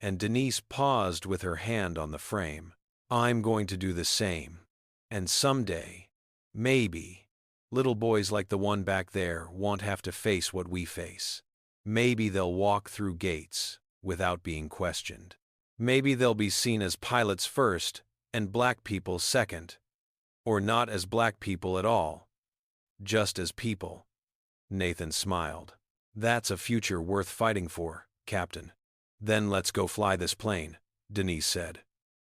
and Denise paused with her hand on the frame. I'm going to do the same. And someday, maybe, little boys like the one back there won't have to face what we face. Maybe they'll walk through gates without being questioned. Maybe they'll be seen as pilots first, and black people second. Or not as black people at all. Just as people. Nathan smiled. That's a future worth fighting for, Captain. Then let's go fly this plane, Denise said.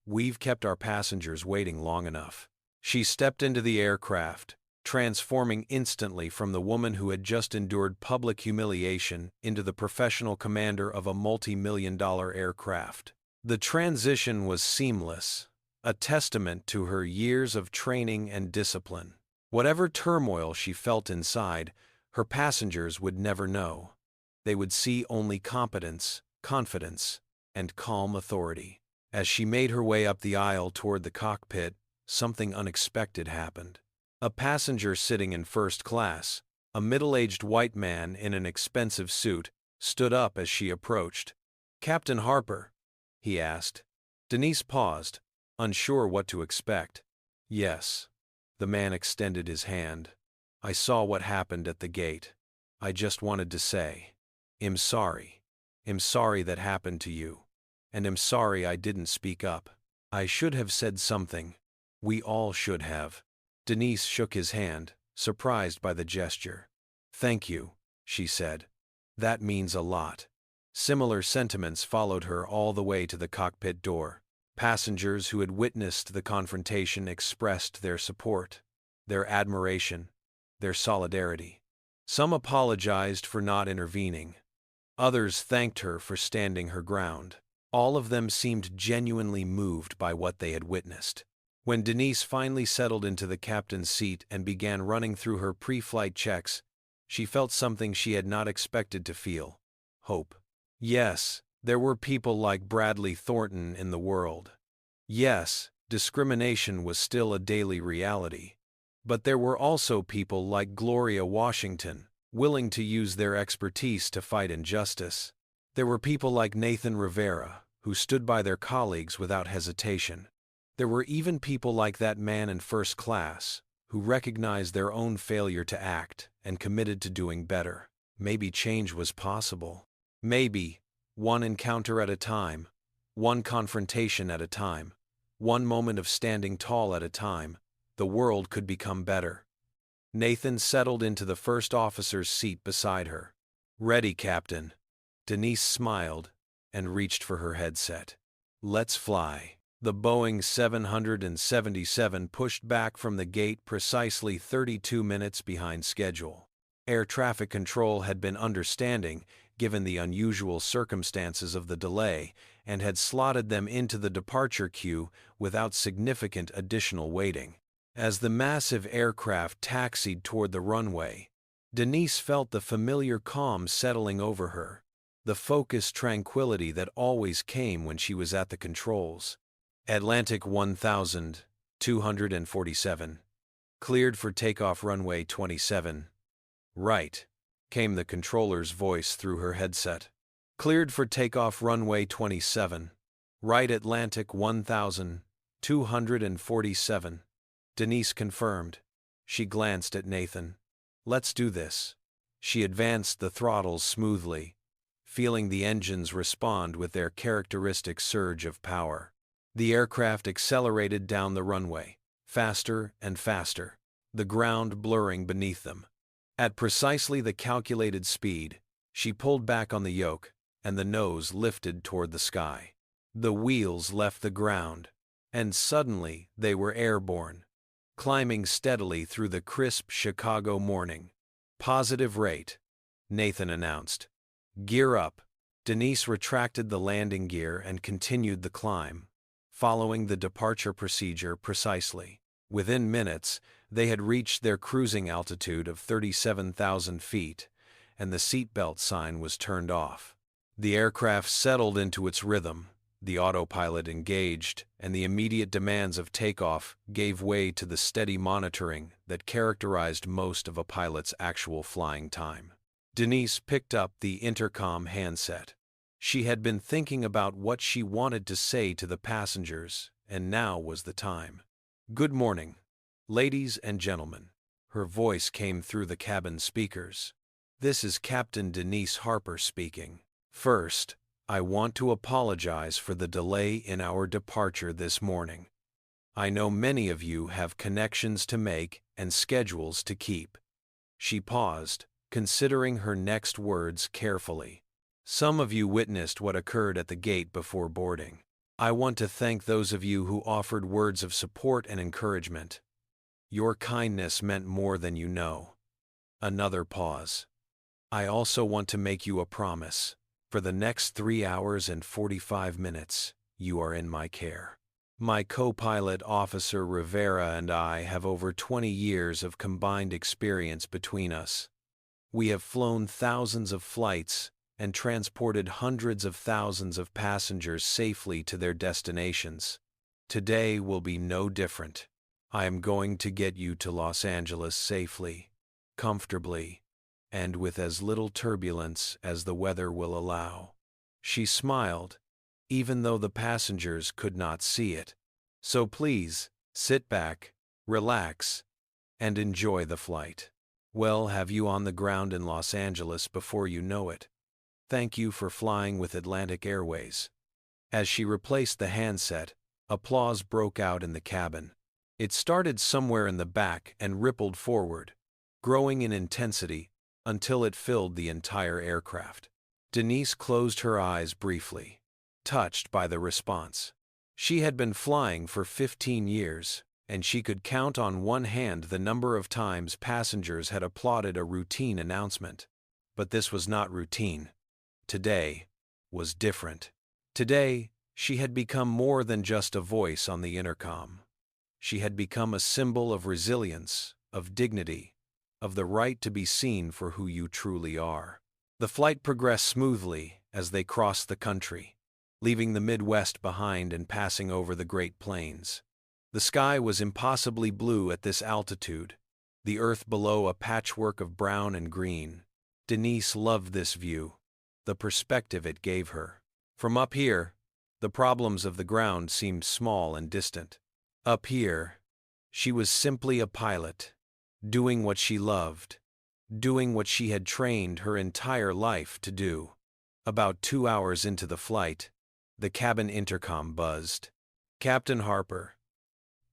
We've kept our passengers waiting long enough. She stepped into the aircraft, transforming instantly from the woman who had just endured public humiliation into the professional commander of a multi-million-dollar aircraft. The transition was seamless. A testament to her years of training and discipline. Whatever turmoil she felt inside, her passengers would never know. They would see only competence, confidence, and calm authority. As she made her way up the aisle toward the cockpit, something unexpected happened. A passenger sitting in first class, a middle-aged white man in an expensive suit, stood up as she approached. Captain Harper, he asked. Denise paused, unsure what to expect. Yes. The man extended his hand. I saw what happened at the gate. I just wanted to say, I'm sorry. I'm sorry that happened to you. And I'm sorry I didn't speak up. I should have said something. We all should have. Denise shook his hand, surprised by the gesture. Thank you, she said. That means a lot. Similar sentiments followed her all the way to the cockpit door. Passengers who had witnessed the confrontation expressed their support, their admiration, their solidarity. Some apologized for not intervening. Others thanked her for standing her ground. All of them seemed genuinely moved by what they had witnessed. When Denise finally settled into the captain's seat and began running through her pre-flight checks, she felt something she had not expected to feel: hope. Yes, there were people like Bradley Thornton in the world. Yes, discrimination was still a daily reality. But there were also people like Gloria Washington, willing to use their expertise to fight injustice. There were people like Nathan Rivera, who stood by their colleagues without hesitation. There were even people like that man in first class, who recognized their own failure to act and committed to doing better. Maybe change was possible. Maybe, one encounter at a time, one confrontation at a time, one moment of standing tall at a time, the world could become better. Nathan settled into the first officer's seat beside her. "Ready, Captain." Denise smiled and reached for her headset. "Let's fly." The Boeing 777 pushed back from the gate precisely 32 minutes behind schedule. Air traffic control had been understanding, given the unusual circumstances of the delay, and had slotted them into the departure queue without significant additional waiting. As the massive aircraft taxied toward the runway, Denise felt the familiar calm settling over her, the focused tranquility that always came when she was at the controls. Atlantic 1247. Cleared for takeoff runway 27. Right, came the controller's voice through her headset. Cleared for takeoff runway 27. Right, Atlantic 1247. Denise confirmed. She glanced at Nathan. "Let's do this." She advanced the throttles smoothly, feeling the engines respond with their characteristic surge of power. The aircraft accelerated down the runway, faster and faster, the ground blurring beneath them. At precisely the calculated speed, she pulled back on the yoke, and the nose lifted toward the sky. The wheels left the ground, and suddenly they were airborne, climbing steadily through the crisp Chicago morning. "Positive rate," Nathan announced. "Gear up." Denise retracted the landing gear and continued the climb, following the departure procedure precisely. Within minutes, they had reached their cruising altitude of 37,000 feet, and the seatbelt sign was turned off. The aircraft settled into its rhythm, the autopilot engaged, and the immediate demands of takeoff gave way to the steady monitoring that characterized most of a pilot's actual flying time. Denise picked up the intercom handset. She had been thinking about what she wanted to say to the passengers, and now was the time. "Good morning, ladies and gentlemen." Her voice came through the cabin speakers. "This is Captain Denise Harper speaking. First, I want to apologize for the delay in our departure this morning. I know many of you have connections to make and schedules to keep." She paused, considering her next words carefully. "Some of you witnessed what occurred at the gate before boarding. I want to thank those of you who offered words of support and encouragement. Your kindness meant more than you know." Another pause. "I also want to make you a promise. For the next 3 hours and 45 minutes, you are in my care. My co-pilot Officer Rivera and I have over 20 years of combined experience between us. We have flown thousands of flights and transported hundreds of thousands of passengers safely to their destinations. Today will be no different. I am going to get you to Los Angeles safely, comfortably, and with as little turbulence as the weather will allow." She smiled, even though the passengers could not see it. "So please, sit back, relax, and enjoy the flight. We'll have you on the ground in Los Angeles before you know it. Thank you for flying with Atlantic Airways." As she replaced the handset, applause broke out in the cabin. It started somewhere in the back and rippled forward, growing in intensity until it filled the entire aircraft. Denise closed her eyes briefly, touched by the response. She had been flying for 15 years, and she could count on one hand the number of times passengers had applauded a routine announcement. But this was not routine. Today was different. Today, she had become more than just a voice on the intercom. She had become a symbol of resilience, of dignity, of the right to be seen for who you truly are. The flight progressed smoothly as they crossed the country, leaving the Midwest behind and passing over the Great Plains. The sky was impossibly blue at this altitude, the earth below a patchwork of brown and green. Denise loved this view, the perspective it gave her. From up here, the problems of the ground seemed small and distant. Up here, she was simply a pilot, doing what she loved, doing what she had trained her entire life to do. About 2 hours into the flight, the cabin intercom buzzed. "Captain Harper.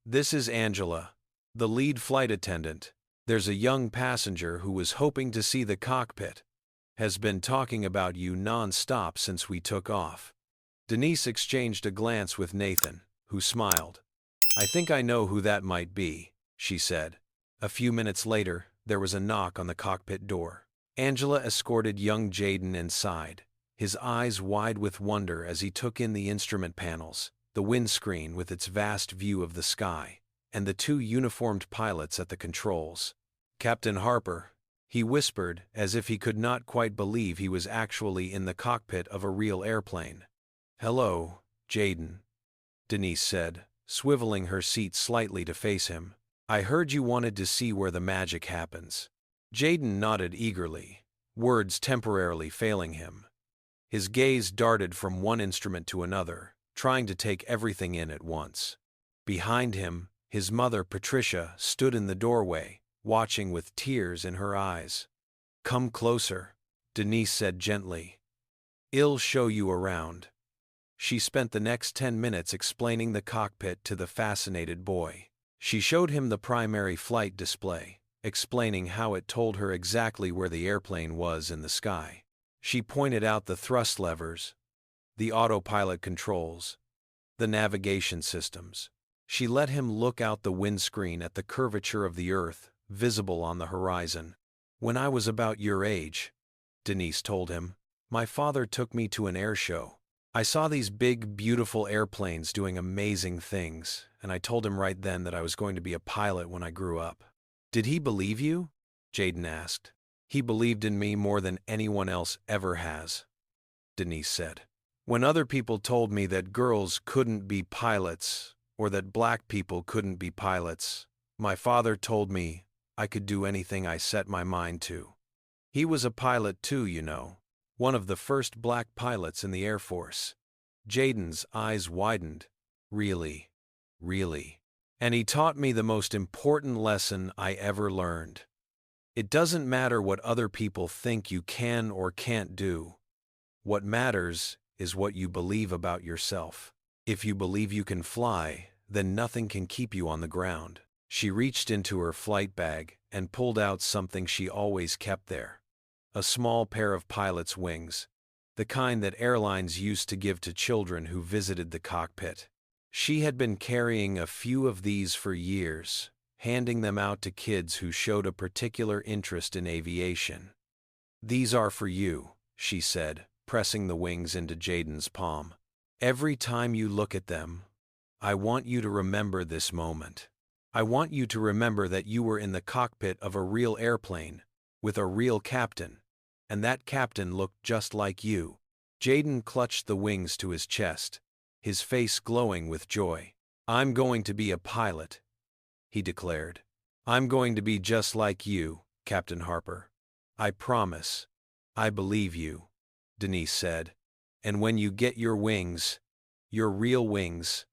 This is Angela, the lead flight attendant. There's a young passenger who was hoping to see the cockpit. Has been talking about you non-stop since we took off." Denise exchanged a glance with Nathan, who smiled. "I think I know who that might be," she said. A few minutes later, there was a knock on the cockpit door. Angela escorted young Jaden inside, his eyes wide with wonder as he took in the instrument panels, the windscreen with its vast view of the sky, and the two uniformed pilots at the controls. "Captain Harper," he whispered, as if he could not quite believe he was actually in the cockpit of a real airplane. "Hello, Jaden," Denise said, swiveling her seat slightly to face him. "I heard you wanted to see where the magic happens." Jaden nodded eagerly, words temporarily failing him. His gaze darted from one instrument to another, trying to take everything in at once. Behind him, his mother, Patricia, stood in the doorway, watching with tears in her eyes. "Come closer," Denise said gently. "I'll show you around." She spent the next 10 minutes explaining the cockpit to the fascinated boy. She showed him the primary flight display, explaining how it told her exactly where the airplane was in the sky. She pointed out the thrust levers, the autopilot controls, the navigation systems. She let him look out the windscreen at the curvature of the Earth, visible on the horizon. "When I was about your age," Denise told him, "my father took me to an air show. I saw these big, beautiful airplanes doing amazing things, and I told him right then that I was going to be a pilot when I grew up." "Did he believe you?" Jaden asked. "He believed in me more than anyone else ever has," Denise said. "When other people told me that girls couldn't be pilots, or that black people couldn't be pilots, my father told me I could do anything I set my mind to. He was a pilot too, you know. One of the first black pilots in the Air Force." Jaden's eyes widened. "Really? Really? And he taught me the most important lesson I ever learned. It doesn't matter what other people think you can or can't do. What matters is what you believe about yourself. If you believe you can fly, then nothing can keep you on the ground." She reached into her flight bag and pulled out something she always kept there. A small pair of pilot's wings, the kind that airlines used to give to children who visited the cockpit. She had been carrying a few of these for years, handing them out to kids who showed a particular interest in aviation. "These are for you," she said, pressing the wings into Jaden's palm. "Every time you look at them, I want you to remember this moment. I want you to remember that you were in the cockpit of a real airplane, with a real captain, and that captain looked just like you." Jaden clutched the wings to his chest, his face glowing with joy. "I'm going to be a pilot," he declared. "I'm going to be just like you, Captain Harper. I promise. I believe you," Denise said. "And when you get your wings, your real wings,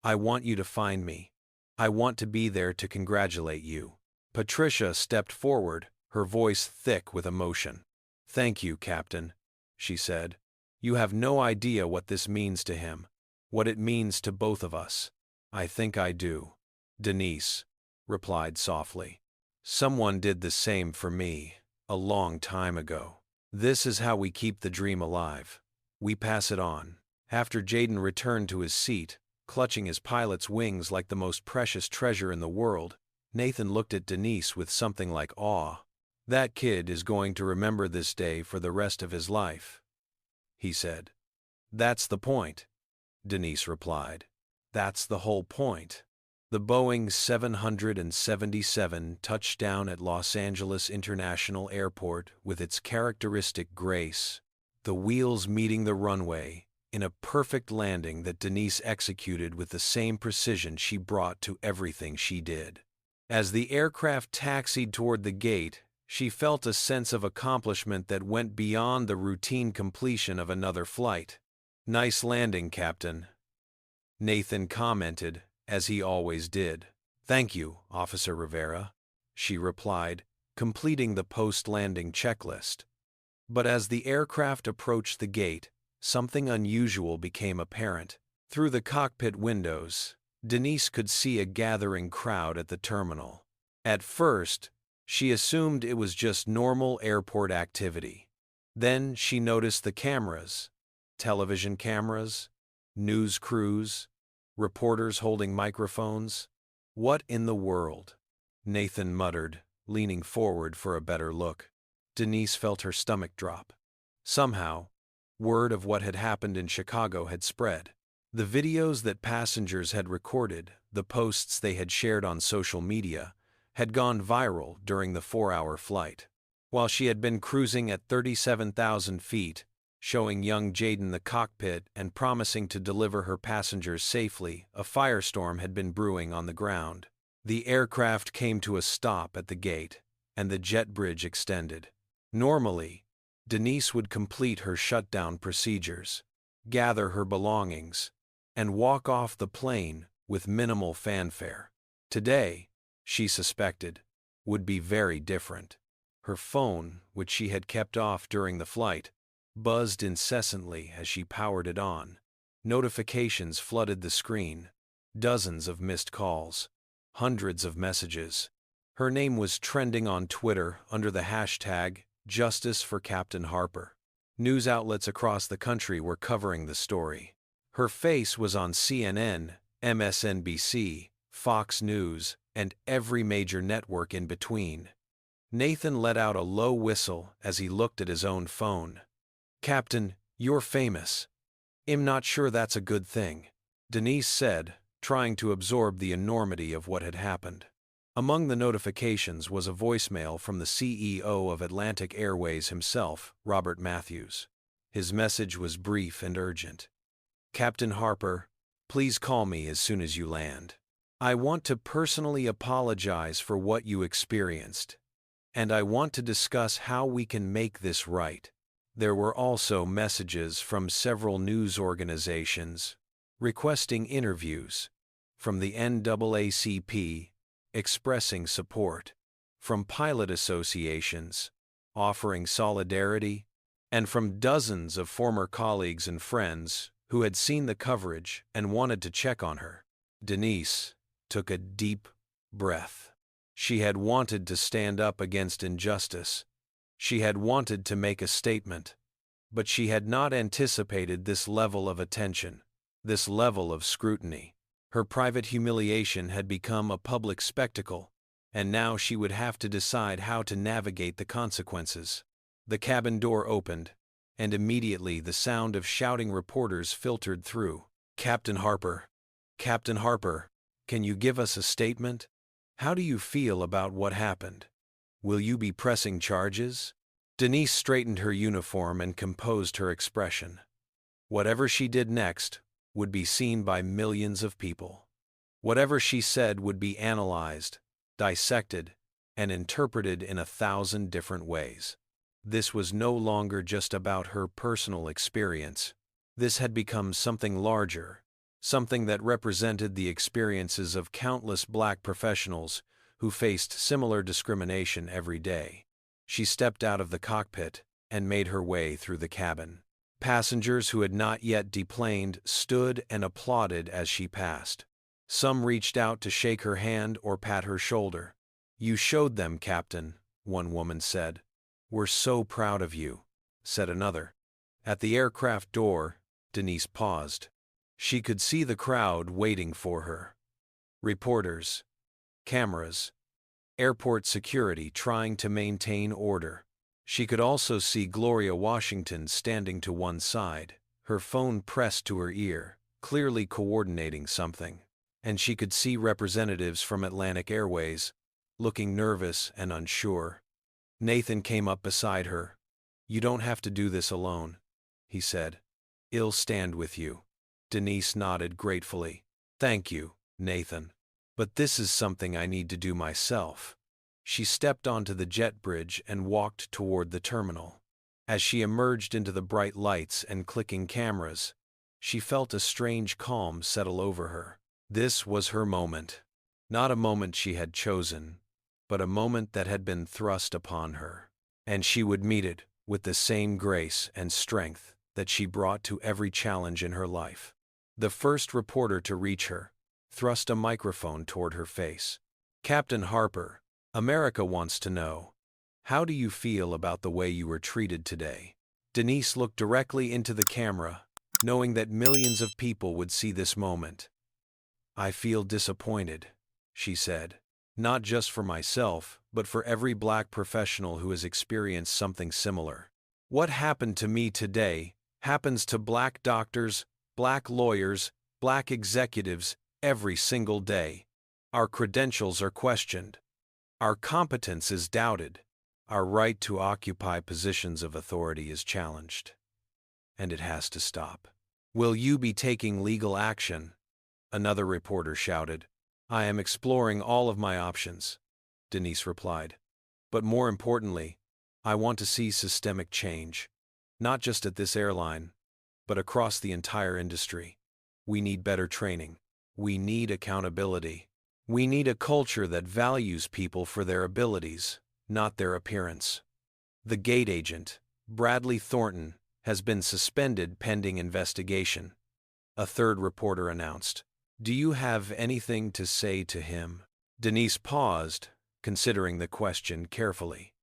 I want you to find me. I want to be there to congratulate you." Patricia stepped forward, her voice thick with emotion. "Thank you, Captain," she said. "You have no idea what this means to him, what it means to both of us." "I think I do," Denise replied softly. "Someone did the same for me, a long time ago. This is how we keep the dream alive. We pass it on." After Jaden returned to his seat, clutching his pilot's wings like the most precious treasure in the world, Nathan looked at Denise with something like awe. "That kid is going to remember this day for the rest of his life," he said. "That's the point," Denise replied. "That's the whole point." The Boeing 777 touched down at Los Angeles International Airport with its characteristic grace, the wheels meeting the runway, in a perfect landing that Denise executed with the same precision she brought to everything she did. As the aircraft taxied toward the gate, she felt a sense of accomplishment that went beyond the routine completion of another flight. "Nice landing, Captain," Nathan commented, as he always did. "Thank you, Officer Rivera," she replied, completing the post-landing checklist. But as the aircraft approached the gate, something unusual became apparent. Through the cockpit windows, Denise could see a gathering crowd at the terminal. At first, she assumed it was just normal airport activity. Then she noticed the cameras, television cameras, news crews, reporters holding microphones. What in the world? Nathan muttered, leaning forward for a better look. Denise felt her stomach drop. Somehow, word of what had happened in Chicago had spread. The videos that passengers had recorded, the posts they had shared on social media, had gone viral during the 4-hour flight. While she had been cruising at 37,000 feet, showing young Jaden the cockpit and promising to deliver her passengers safely, a firestorm had been brewing on the ground. The aircraft came to a stop at the gate, and the jet bridge extended. Normally, Denise would complete her shutdown procedures, gather her belongings, and walk off the plane with minimal fanfare. Today, she suspected, would be very different. Her phone, which she had kept off during the flight, buzzed incessantly as she powered it on. Notifications flooded the screen, dozens of missed calls, hundreds of messages. Her name was trending on Twitter under the hashtag Justice for Captain Harper. News outlets across the country were covering the story. Her face was on CNN, MSNBC, Fox News, and every major network in between. Nathan let out a low whistle as he looked at his own phone. "Captain, you're famous. I'm not sure that's a good thing," Denise said, trying to absorb the enormity of what had happened. Among the notifications was a voicemail from the CEO of Atlantic Airways himself, Robert Matthews. His message was brief and urgent. "Captain Harper, please call me as soon as you land. I want to personally apologize for what you experienced, and I want to discuss how we can make this right." There were also messages from several news organizations requesting interviews, from the NAACP expressing support, from pilot associations offering solidarity, and from dozens of former colleagues and friends who had seen the coverage and wanted to check on her. Denise took a deep breath. She had wanted to stand up against injustice. She had wanted to make a statement, but she had not anticipated this level of attention, this level of scrutiny. Her private humiliation had become a public spectacle, and now she would have to decide how to navigate the consequences. The cabin door opened, and immediately the sound of shouting reporters filtered through. "Captain Harper! Captain Harper! Can you give us a statement? How do you feel about what happened? Will you be pressing charges?" Denise straightened her uniform and composed her expression. Whatever she did next would be seen by millions of people. Whatever she said would be analyzed, dissected, and interpreted in 1,000 different ways. This was no longer just about her personal experience. This had become something larger, something that represented the experiences of countless Black professionals who faced similar discrimination every day. She stepped out of the cockpit and made her way through the cabin. Passengers who had not yet deplaned stood and applauded as she passed. Some reached out to shake her hand or pat her shoulder. "You showed them, Captain," one woman said. "We're so proud of you," said another. At the aircraft door, Denise paused. She could see the crowd waiting for her. Reporters, cameras, airport security trying to maintain order. She could also see Gloria Washington standing to one side, her phone pressed to her ear, clearly coordinating something. And she could see representatives from Atlantic Airways, looking nervous and unsure. Nathan came up beside her. "You don't have to do this alone," he said. "I'll stand with you." Denise nodded gratefully. "Thank you, Nathan. But this is something I need to do myself." She stepped onto the jet bridge and walked toward the terminal. As she emerged into the bright lights and clicking cameras, she felt a strange calm settle over her. This was her moment. Not a moment she had chosen, but a moment that had been thrust upon her. And she would meet it with the same grace and strength that she brought to every challenge in her life. The first reporter to reach her thrust a microphone toward her face. "Captain Harper, America wants to know, how do you feel about the way you were treated today?" Denise looked directly into the camera, knowing that millions of people would see this moment. "I feel disappointed," she said. "Not just for myself, but for every black professional who has experienced something similar. What happened to me today happens to black doctors, black lawyers, black executives every single day. Our credentials are questioned. Our competence is doubted. Our right to occupy positions of authority is challenged. And it has to stop. Will you be taking legal action?" Another reporter shouted. "I am exploring all of my options," Denise replied. "But more importantly, I want to see systemic change, not just at this airline, but across the entire industry. We need better training. We need accountability. We need a culture that values people for their abilities, not their appearance." The gate agent, Bradley Thornton, has been suspended pending investigation, a third reporter announced. "Do you have anything to say to him?" Denise paused, considering the question carefully.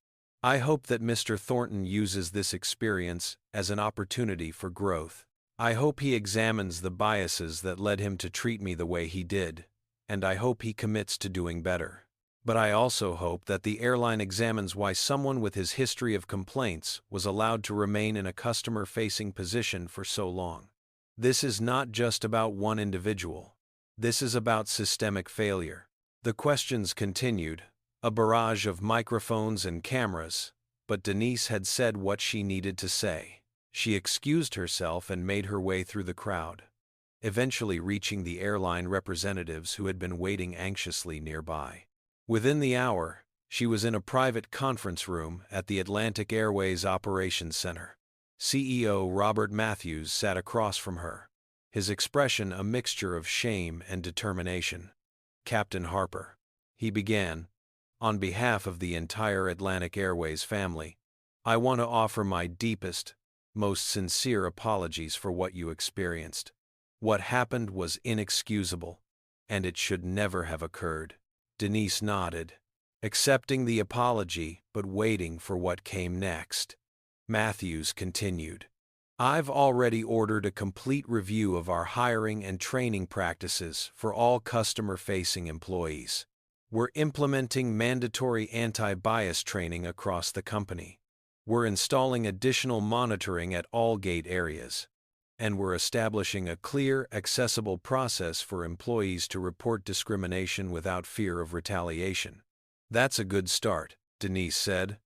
"I hope that Mr. Thornton uses this experience as an opportunity for growth. I hope he examines the biases that led him to treat me the way he did, and I hope he commits to doing better. But I also hope that the airline examines why someone with his history of complaints was allowed to remain in a customer-facing position for so long. This is not just about one individual. This is about systemic failure." The questions continued, a barrage of microphones and cameras, but Denise had said what she needed to say. She excused herself and made her way through the crowd, eventually reaching the airline representatives who had been waiting anxiously nearby. Within the hour, she was in a private conference room at the Atlantic Airways Operations Center. CEO Robert Matthews sat across from her, his expression a mixture of shame and determination. "Captain Harper," he began, "on behalf of the entire Atlantic Airways family, I want to offer my deepest, most sincere apologies for what you experienced. What happened was inexcusable, and it should never have occurred." Denise nodded, accepting the apology but waiting for what came next. Matthews continued. "I've already ordered a complete review of our hiring and training practices for all customer-facing employees. We're implementing mandatory anti-bias training across the company. We're installing additional monitoring at all gate areas. And we're establishing a clear, accessible process for employees to report discrimination without fear of retaliation." "That's a good start," Denise said.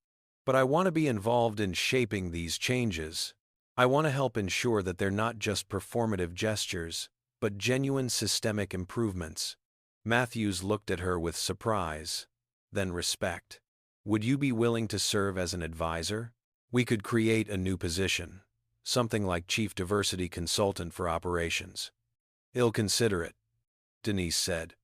"But I want to be involved in shaping these changes. I want to help ensure that they're not just performative gestures, but genuine systemic improvements." Matthews looked at her with surprise, then respect. "Would you be willing to serve as an advisor? We could create a new position, something like Chief Diversity Consultant for Operations." "I'll consider it," Denise said.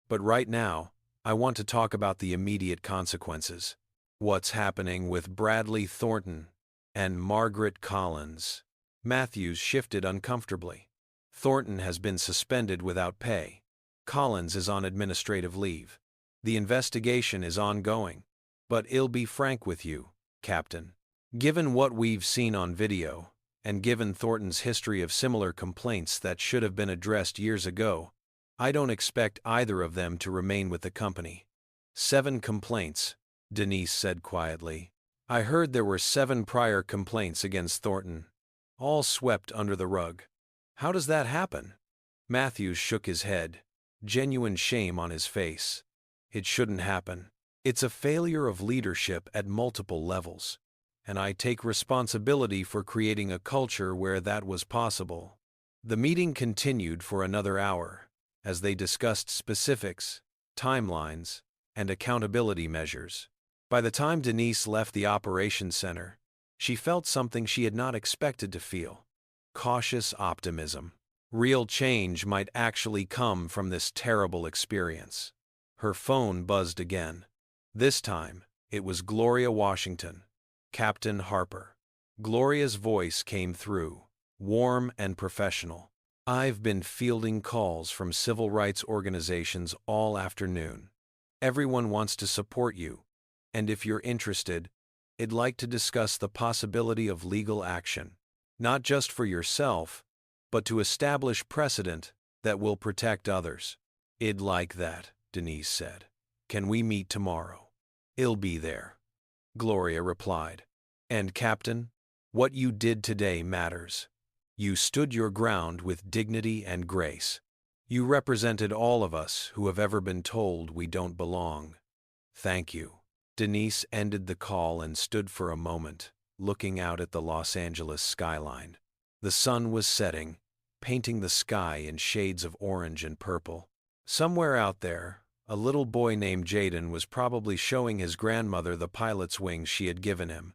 "But right now, I want to talk about the immediate consequences. What's happening with Bradley Thornton and Margaret Collins?" Matthews shifted uncomfortably. "Thornton has been suspended without pay. Collins is on administrative leave. The investigation is ongoing. But I'll be frank with you, Captain. Given what we've seen on video, and given Thornton's history of similar complaints that should have been addressed years ago, I don't expect either of them to remain with the company." "7 complaints," Denise said quietly. "I heard there were 7 prior complaints against Thornton, all swept under the rug. How does that happen?" Matthews shook his head, genuine shame on his face. "It shouldn't happen. It's a failure of leadership at multiple levels. And I take responsibility for creating a culture where that was possible." The meeting continued for another hour, as they discussed specifics, timelines, and accountability measures. By the time Denise left the operations center, she felt something she had not expected to feel: cautious optimism. Real change might actually come from this terrible experience. Her phone buzzed again. This time, it was Gloria Washington. "Captain Harper." Gloria's voice came through, warm and professional. "I've been fielding calls from civil rights organizations all afternoon. Everyone wants to support you, and if you're interested, I'd like to discuss the possibility of legal action, not just for yourself, but to establish precedent that will protect others." "I'd like that," Denise said. "Can we meet tomorrow?" "I'll be there," Gloria replied. "And Captain, what you did today matters. You stood your ground with dignity and grace. You represented all of us who have ever been told we don't belong. Thank you." Denise ended the call and stood for a moment, looking out at the Los Angeles skyline. The sun was setting, painting the sky in shades of orange and purple. Somewhere out there, a little boy named Jaden was probably showing his grandmother the pilot's wings she had given him,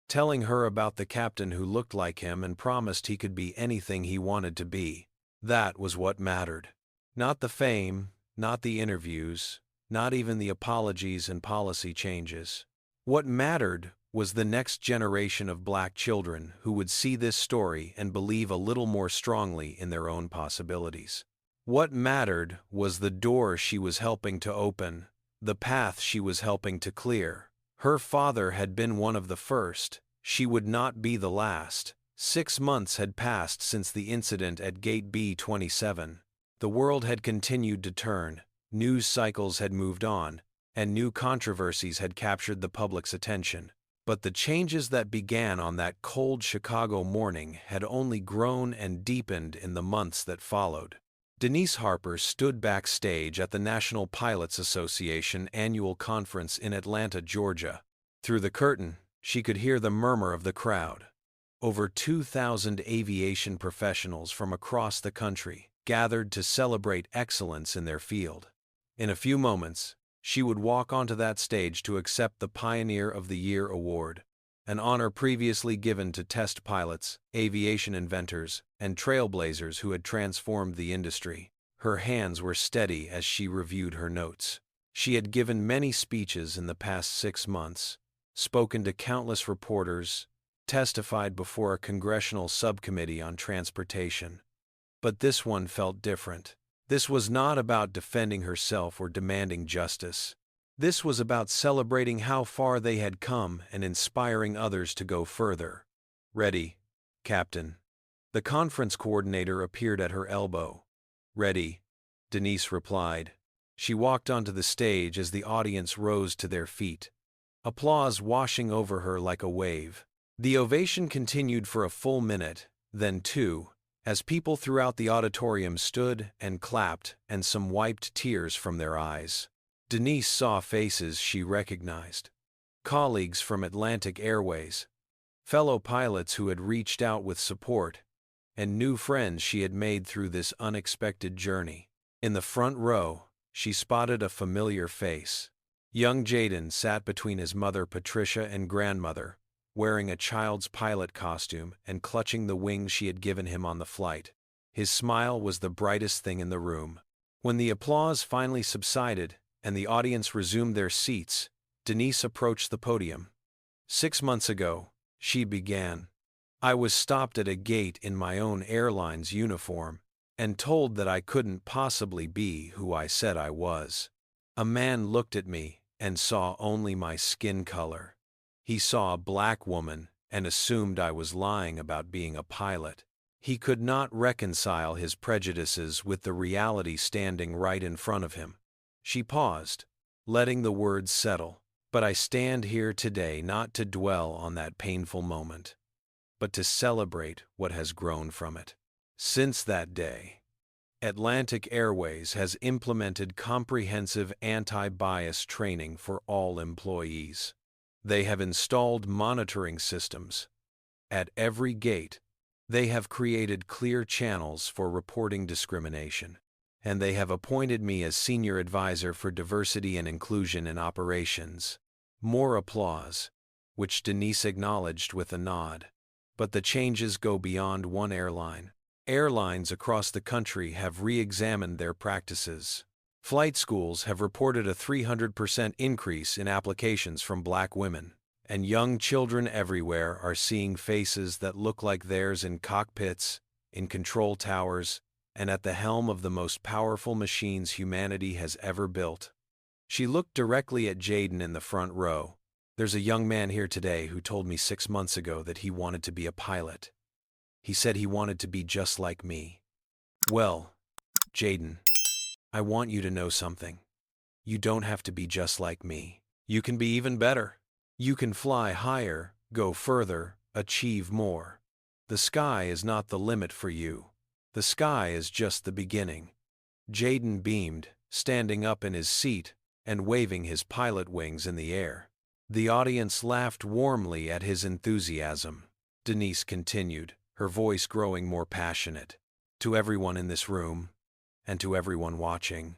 telling her about the captain who looked like him and promised he could be anything he wanted to be. That was what mattered. Not the fame, not the interviews, not even the apologies and policy changes. What mattered was the next generation of Black children who would see this story and believe a little more strongly in their own possibilities. What mattered was the door she was helping to open, the path she was helping to clear. Her father had been one of the first. She would not be the last. 6 months had passed since the incident at Gate B-27. The world had continued to turn, news cycles had moved on, and new controversies had captured the public's attention. But the changes that began on that cold Chicago morning had only grown and deepened in the months that followed. Denise Harper stood backstage at the National Pilots Association annual conference in Atlanta, Georgia. Through the curtain, she could hear the murmur of the crowd. Over 2,000 aviation professionals from across the country gathered to celebrate excellence in their field. In a few moments, she would walk onto that stage to accept the Pioneer of the Year award, an honor previously given to test pilots, aviation inventors, and trailblazers who had transformed the industry. Her hands were steady as she reviewed her notes. She had given many speeches in the past 6 months, spoken to countless reporters, testified before a congressional subcommittee on transportation. But this one felt different. This was not about defending herself or demanding justice. This was about celebrating how far they had come and inspiring others to go further. "Ready, Captain." The conference coordinator appeared at her elbow. "Ready," Denise replied. She walked onto the stage as the audience rose to their feet, applause washing over her like a wave. The ovation continued for a full minute, then 2, as people throughout the auditorium stood and clapped and some wiped tears from their eyes. Denise saw faces she recognized. Colleagues from Atlantic Airways, fellow pilots who had reached out with support, and new friends she had made through this unexpected journey. In the front row, she spotted a familiar face. Young Jaden sat between his mother Patricia and grandmother, wearing a child's pilot costume and clutching the wings she had given him on the flight. His smile was the brightest thing in the room. When the applause finally subsided and the audience resumed their seats, Denise approached the podium. 6 months ago, she began. "I was stopped at a gate in my own airline's uniform and told that I couldn't possibly be who I said I was. A man looked at me and saw only my skin color. He saw a Black woman and assumed I was lying about being a pilot. He could not reconcile his prejudices with the reality standing right in front of him." She paused, letting the words settle. "But I stand here today not to dwell on that painful moment, but to celebrate what has grown from it. Since that day, Atlantic Airways has implemented comprehensive anti-bias training for all employees. They have installed monitoring systems at every gate. They have created clear channels for reporting discrimination. And they have appointed me as Senior Advisor for Diversity and Inclusion in Operations." More applause, which Denise acknowledged with a nod. But the changes go beyond one airline. Airlines across the country have re-examined their practices. Flight schools have reported a 300% increase in applications from Black women, And young children everywhere are seeing faces that look like theirs in cockpits, in control towers, and at the helm of the most powerful machines humanity has ever built. She looked directly at Jaden in the front row. There's a young man here today who told me 6 months ago that he wanted to be a pilot. He said he wanted to be just like me. Well, Jaden, I want you to know something. You don't have to be just like me. You can be even better. You can fly higher, go further, achieve more. The sky is not the limit for you. The sky is just the beginning. Jaden beamed, standing up in his seat and waving his pilot wings in the air. The audience laughed warmly at his enthusiasm. Denise continued, her voice growing more passionate. To everyone in this room, and to everyone watching,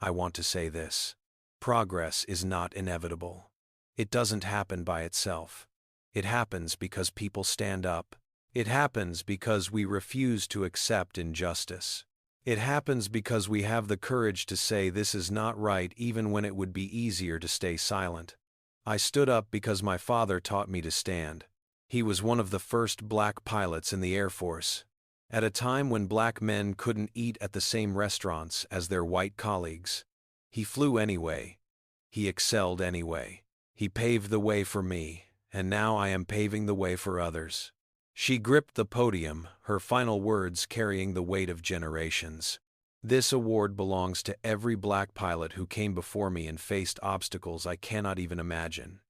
I want to say this. Progress is not inevitable. It doesn't happen by itself. It happens because people stand up. It happens because we refuse to accept injustice. It happens because we have the courage to say this is not right even when it would be easier to stay silent. I stood up because my father taught me to stand. He was one of the first black pilots in the Air Force. At a time when black men couldn't eat at the same restaurants as their white colleagues, he flew anyway. He excelled anyway. He paved the way for me, and now I am paving the way for others. She gripped the podium, her final words carrying the weight of generations. This award belongs to every black pilot who came before me and faced obstacles I cannot even imagine.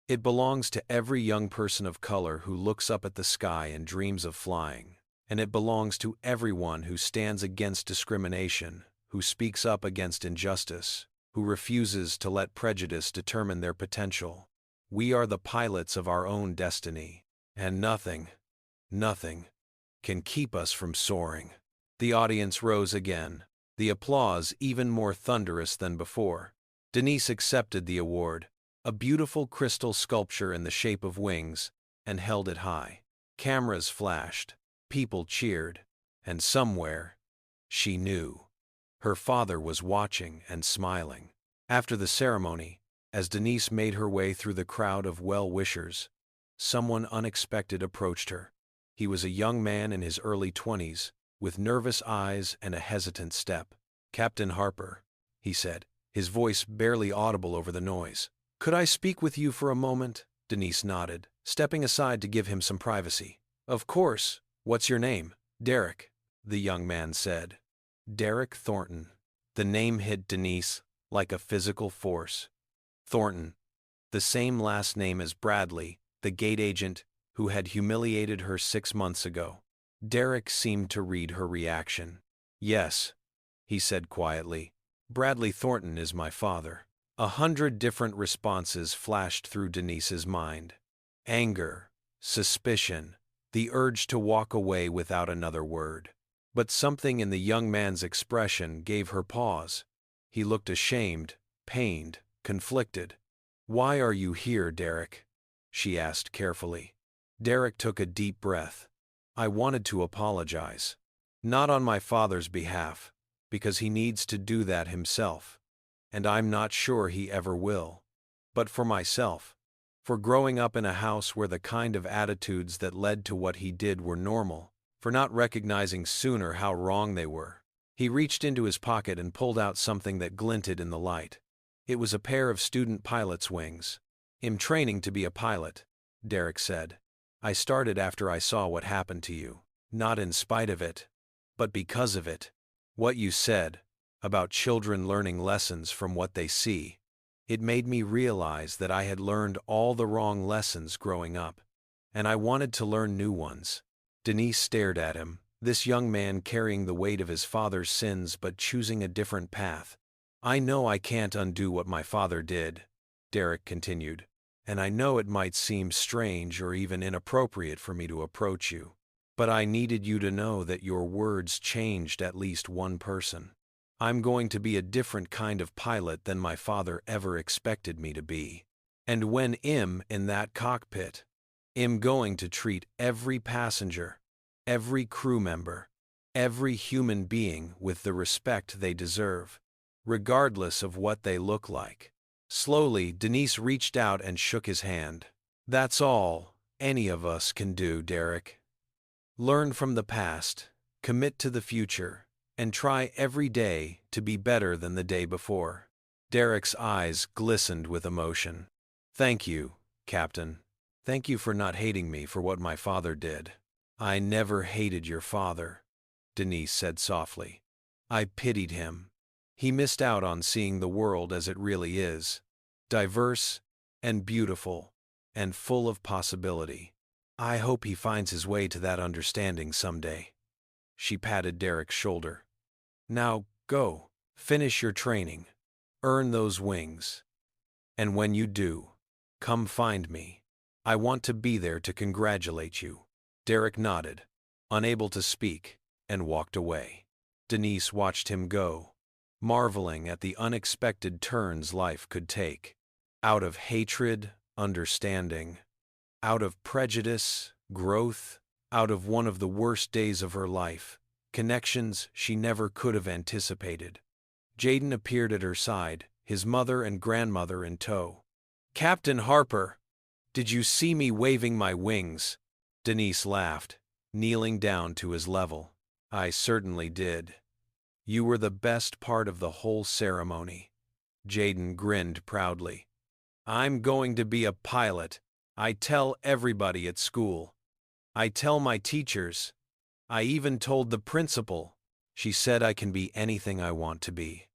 It belongs to every young person of color who looks up at the sky and dreams of flying. And it belongs to everyone who stands against discrimination, who speaks up against injustice, who refuses to let prejudice determine their potential. We are the pilots of our own destiny, and nothing can keep us from soaring. The audience rose again, the applause even more thunderous than before. Denise accepted the award, a beautiful crystal sculpture in the shape of wings, and held it high. Cameras flashed, people cheered, and somewhere, she knew, her father was watching and smiling. After the ceremony, as Denise made her way through the crowd of well-wishers, someone unexpected approached her. He was a young man in his early 20s, with nervous eyes and a hesitant step. "Captain Harper," he said, his voice barely audible over the noise. "Could I speak with you for a moment?" Denise nodded, stepping aside to give him some privacy. "Of course. What's your name?" "Derek," the young man said. Derek Thornton. The name hit Denise like a physical force. Thornton, the same last name as Bradley, the gate agent who had humiliated her 6 months ago. Derek seemed to read her reaction. "Yes," he said quietly. "Bradley Thornton is my father." 100 different responses flashed through Denise's mind. Anger, suspicion, the urge to walk away without another word. But something in the young man's expression gave her pause. He looked ashamed, pained, conflicted. "Why are you here, Derek?" she asked carefully. Derek took a deep breath. "I wanted to apologize. Not on my father's behalf, because he needs to do that himself, and I'm not sure he ever will. But for myself, for growing up in a house where the kind of attitudes that led to what he did were normal, for not recognizing sooner how wrong they were." He reached into his pocket and pulled out something that glinted in the light. It was a pair of student pilot's wings. "I'm training to be a pilot," Derek said. "I started after I saw what happened to you. Not in spite of it, but because of it. What you said, about children learning lessons from what they see, it made me realize that I had learned all the wrong lessons growing up, and I wanted to learn new ones." Denise stared at him, this young man carrying the weight of his father's sins but choosing a different path. "I know I can't undo what my father did," Derek continued, "and I know it might seem strange or even inappropriate for me to approach you, but I needed you to know that your words changed at least one person. I'm going to be a different kind of pilot than my father ever expected me to be. And when I'm in that cockpit, I'm going to treat every passenger, every crew member, every human being with the respect they deserve, regardless of what they look like." Slowly, Denise reached out and shook his hand. That's all any of us can do, Derek. Learn from the past, commit to the future, and try every day to be better than the day before. Derek's eyes glistened with emotion. Thank you, Captain. Thank you for not hating me for what my father did. I never hated your father, Denise said softly. I pitied him. He missed out on seeing the world as it really is, diverse and beautiful and full of possibility. I hope he finds his way to that understanding someday. She patted Derek's shoulder. Now go, finish your training, earn those wings. And when you do, come find me. I want to be there to congratulate you. Derek nodded, unable to speak, and walked away. Denise watched him go, marveling at the unexpected turns life could take. Out of hatred, understanding. Out of prejudice, growth. Out of one of the worst days of her life, connections she never could have anticipated. Jaden appeared at her side, his mother and grandmother in tow. Captain Harper, did you see me waving my wings? Denise laughed, kneeling down to his level. I certainly did. You were the best part of the whole ceremony. Jaden grinned proudly. I'm going to be a pilot. I tell everybody at school. I tell my teachers. I even told the principal. She said I can be anything I want to be.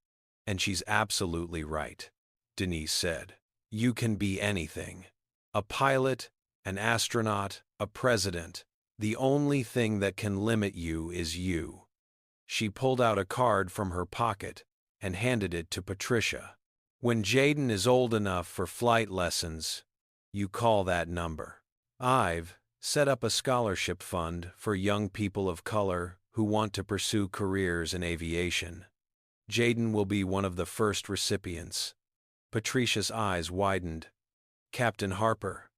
And she's absolutely right, Denise said. You can be anything. A pilot, an astronaut, a president. The only thing that can limit you is you. She pulled out a card from her pocket and handed it to Patricia. When Jaden is old enough for flight lessons, you call that number. I've set up a scholarship fund for young people of color who want to pursue careers in aviation. Jaden will be one of the first recipients. Patricia's eyes widened. Captain Harper,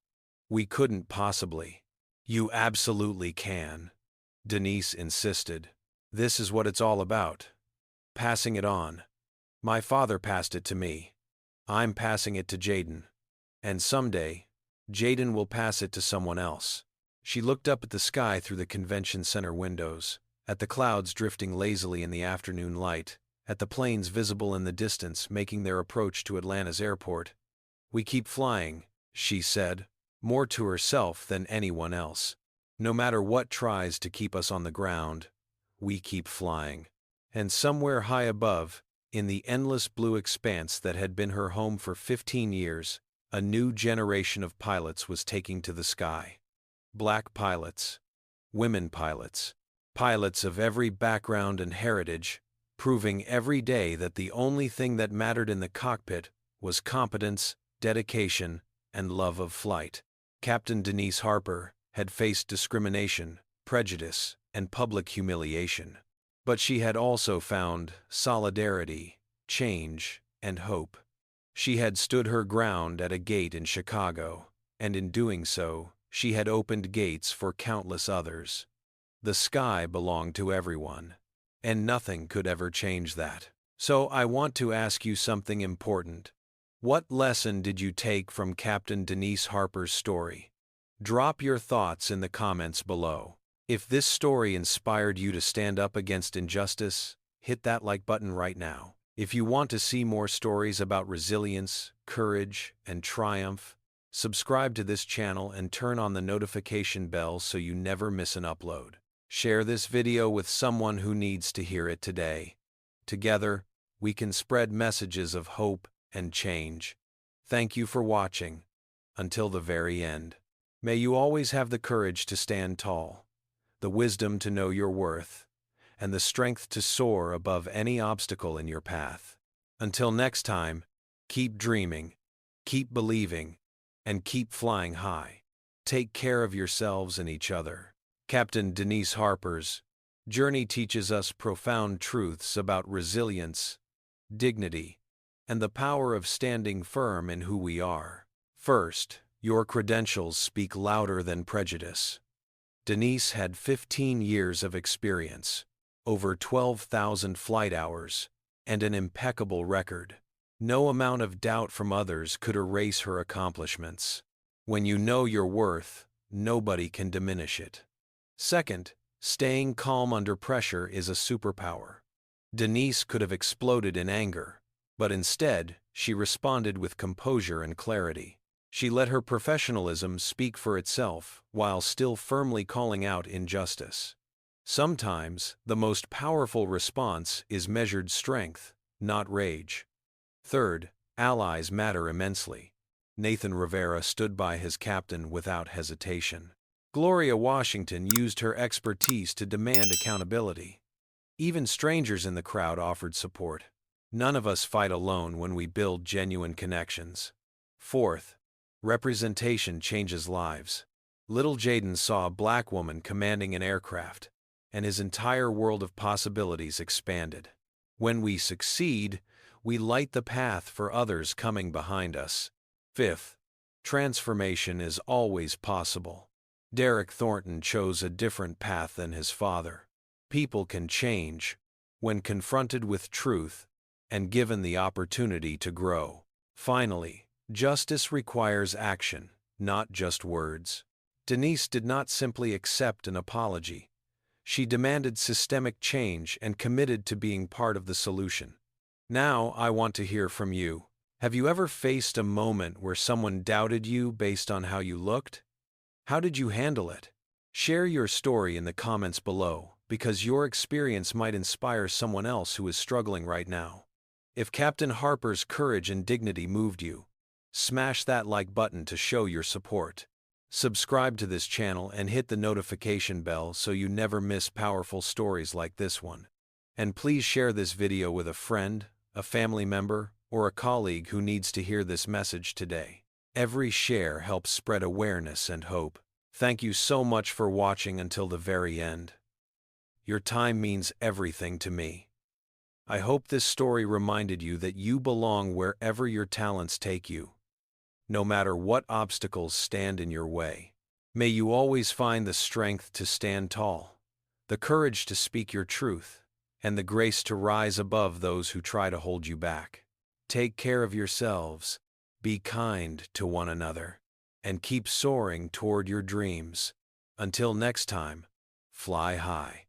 we couldn't possibly. You absolutely can. Denise insisted. This is what it's all about. Passing it on. My father passed it to me. I'm passing it to Jaden. And someday, Jaden will pass it to someone else. She looked up at the sky through the convention center windows, at the clouds drifting lazily in the afternoon light, at the planes visible in the distance making their approach to Atlanta's airport. We keep flying, she said, more to herself than anyone else. No matter what tries to keep us on the ground, we keep flying. And somewhere high above, in the endless blue expanse that had been her home for 15 years, a new generation of pilots was taking to the sky. Black pilots, women pilots, pilots of every background and heritage, proving every day that the only thing that mattered in the cockpit was competence, dedication, and love of flight. Captain Denise Harper had faced discrimination, prejudice, and public humiliation. But she had also found solidarity, change, and hope. She had stood her ground at a gate in Chicago, and in doing so, she had opened gates for countless others. The sky belonged to everyone, and nothing could ever change that. So I want to ask you something important. What lesson did you take from Captain Denise Harper's story? Drop your thoughts in the comments below. If this story inspired you to stand up against injustice, hit that like button right now. If you want to see more stories about resilience, courage, and triumph, subscribe to this channel and turn on the notification bell so you never miss an upload. Share this video with someone who needs to hear it today. Together, we can spread messages of hope and change. Thank you for watching. Until the very end. May you always have the courage to stand tall, the wisdom to know your worth, and the strength to soar above any obstacle in your path. Until next time, keep dreaming, keep believing, and keep flying high. Take care of yourselves and each other. Captain Denise Harper's journey teaches us profound truths about resilience, dignity, and the power of standing firm in who we are. First, your credentials speak louder than prejudice. Denise had 15 years of experience, over 12,000 flight hours, and an impeccable record. No amount of doubt from others could erase her accomplishments. When you know your worth, nobody can diminish it. Second, staying calm under pressure is a superpower. Denise could have exploded in anger, but instead, she responded with composure and clarity. She let her professionalism speak for itself while still firmly calling out injustice. Sometimes, the most powerful response is measured strength, not rage. Third, allies matter immensely. Nathan Rivera stood by his captain without hesitation. Gloria Washington used her expertise to demand accountability. Even strangers in the crowd offered support. None of us fight alone when we build genuine connections. Fourth, representation changes lives. Little Jaden saw a black woman commanding an aircraft, and his entire world of possibilities expanded. When we succeed, we light the path for others coming behind us. Fifth, transformation is always possible. Derek Thornton chose a different path than his father. People can change when confronted with truth and given the opportunity to grow. Finally, justice requires action, not just words. Denise did not simply accept an apology. She demanded systemic change and committed to being part of the solution. Now, I want to hear from you. Have you ever faced a moment where someone doubted you based on how you looked? How did you handle it? Share your story in the comments below, because your experience might inspire someone else who is struggling right now. If Captain Harper's courage and dignity moved you, smash that like button to show your support. Subscribe to this channel and hit the notification bell so you never miss powerful stories like this one. And please share this video with a friend, a family member, or a colleague who needs to hear this message today. Every share helps spread awareness and hope. Thank you so much for watching until the very end. Your time means everything to me. I hope this story reminded you that you belong wherever your talents take you, no matter what obstacles stand in your way. May you always find the strength to stand tall, the courage to speak your truth, and the grace to rise above those who try to hold you back. Take care of yourselves, be kind to one another, and keep soaring toward your dreams. Until next time, fly high.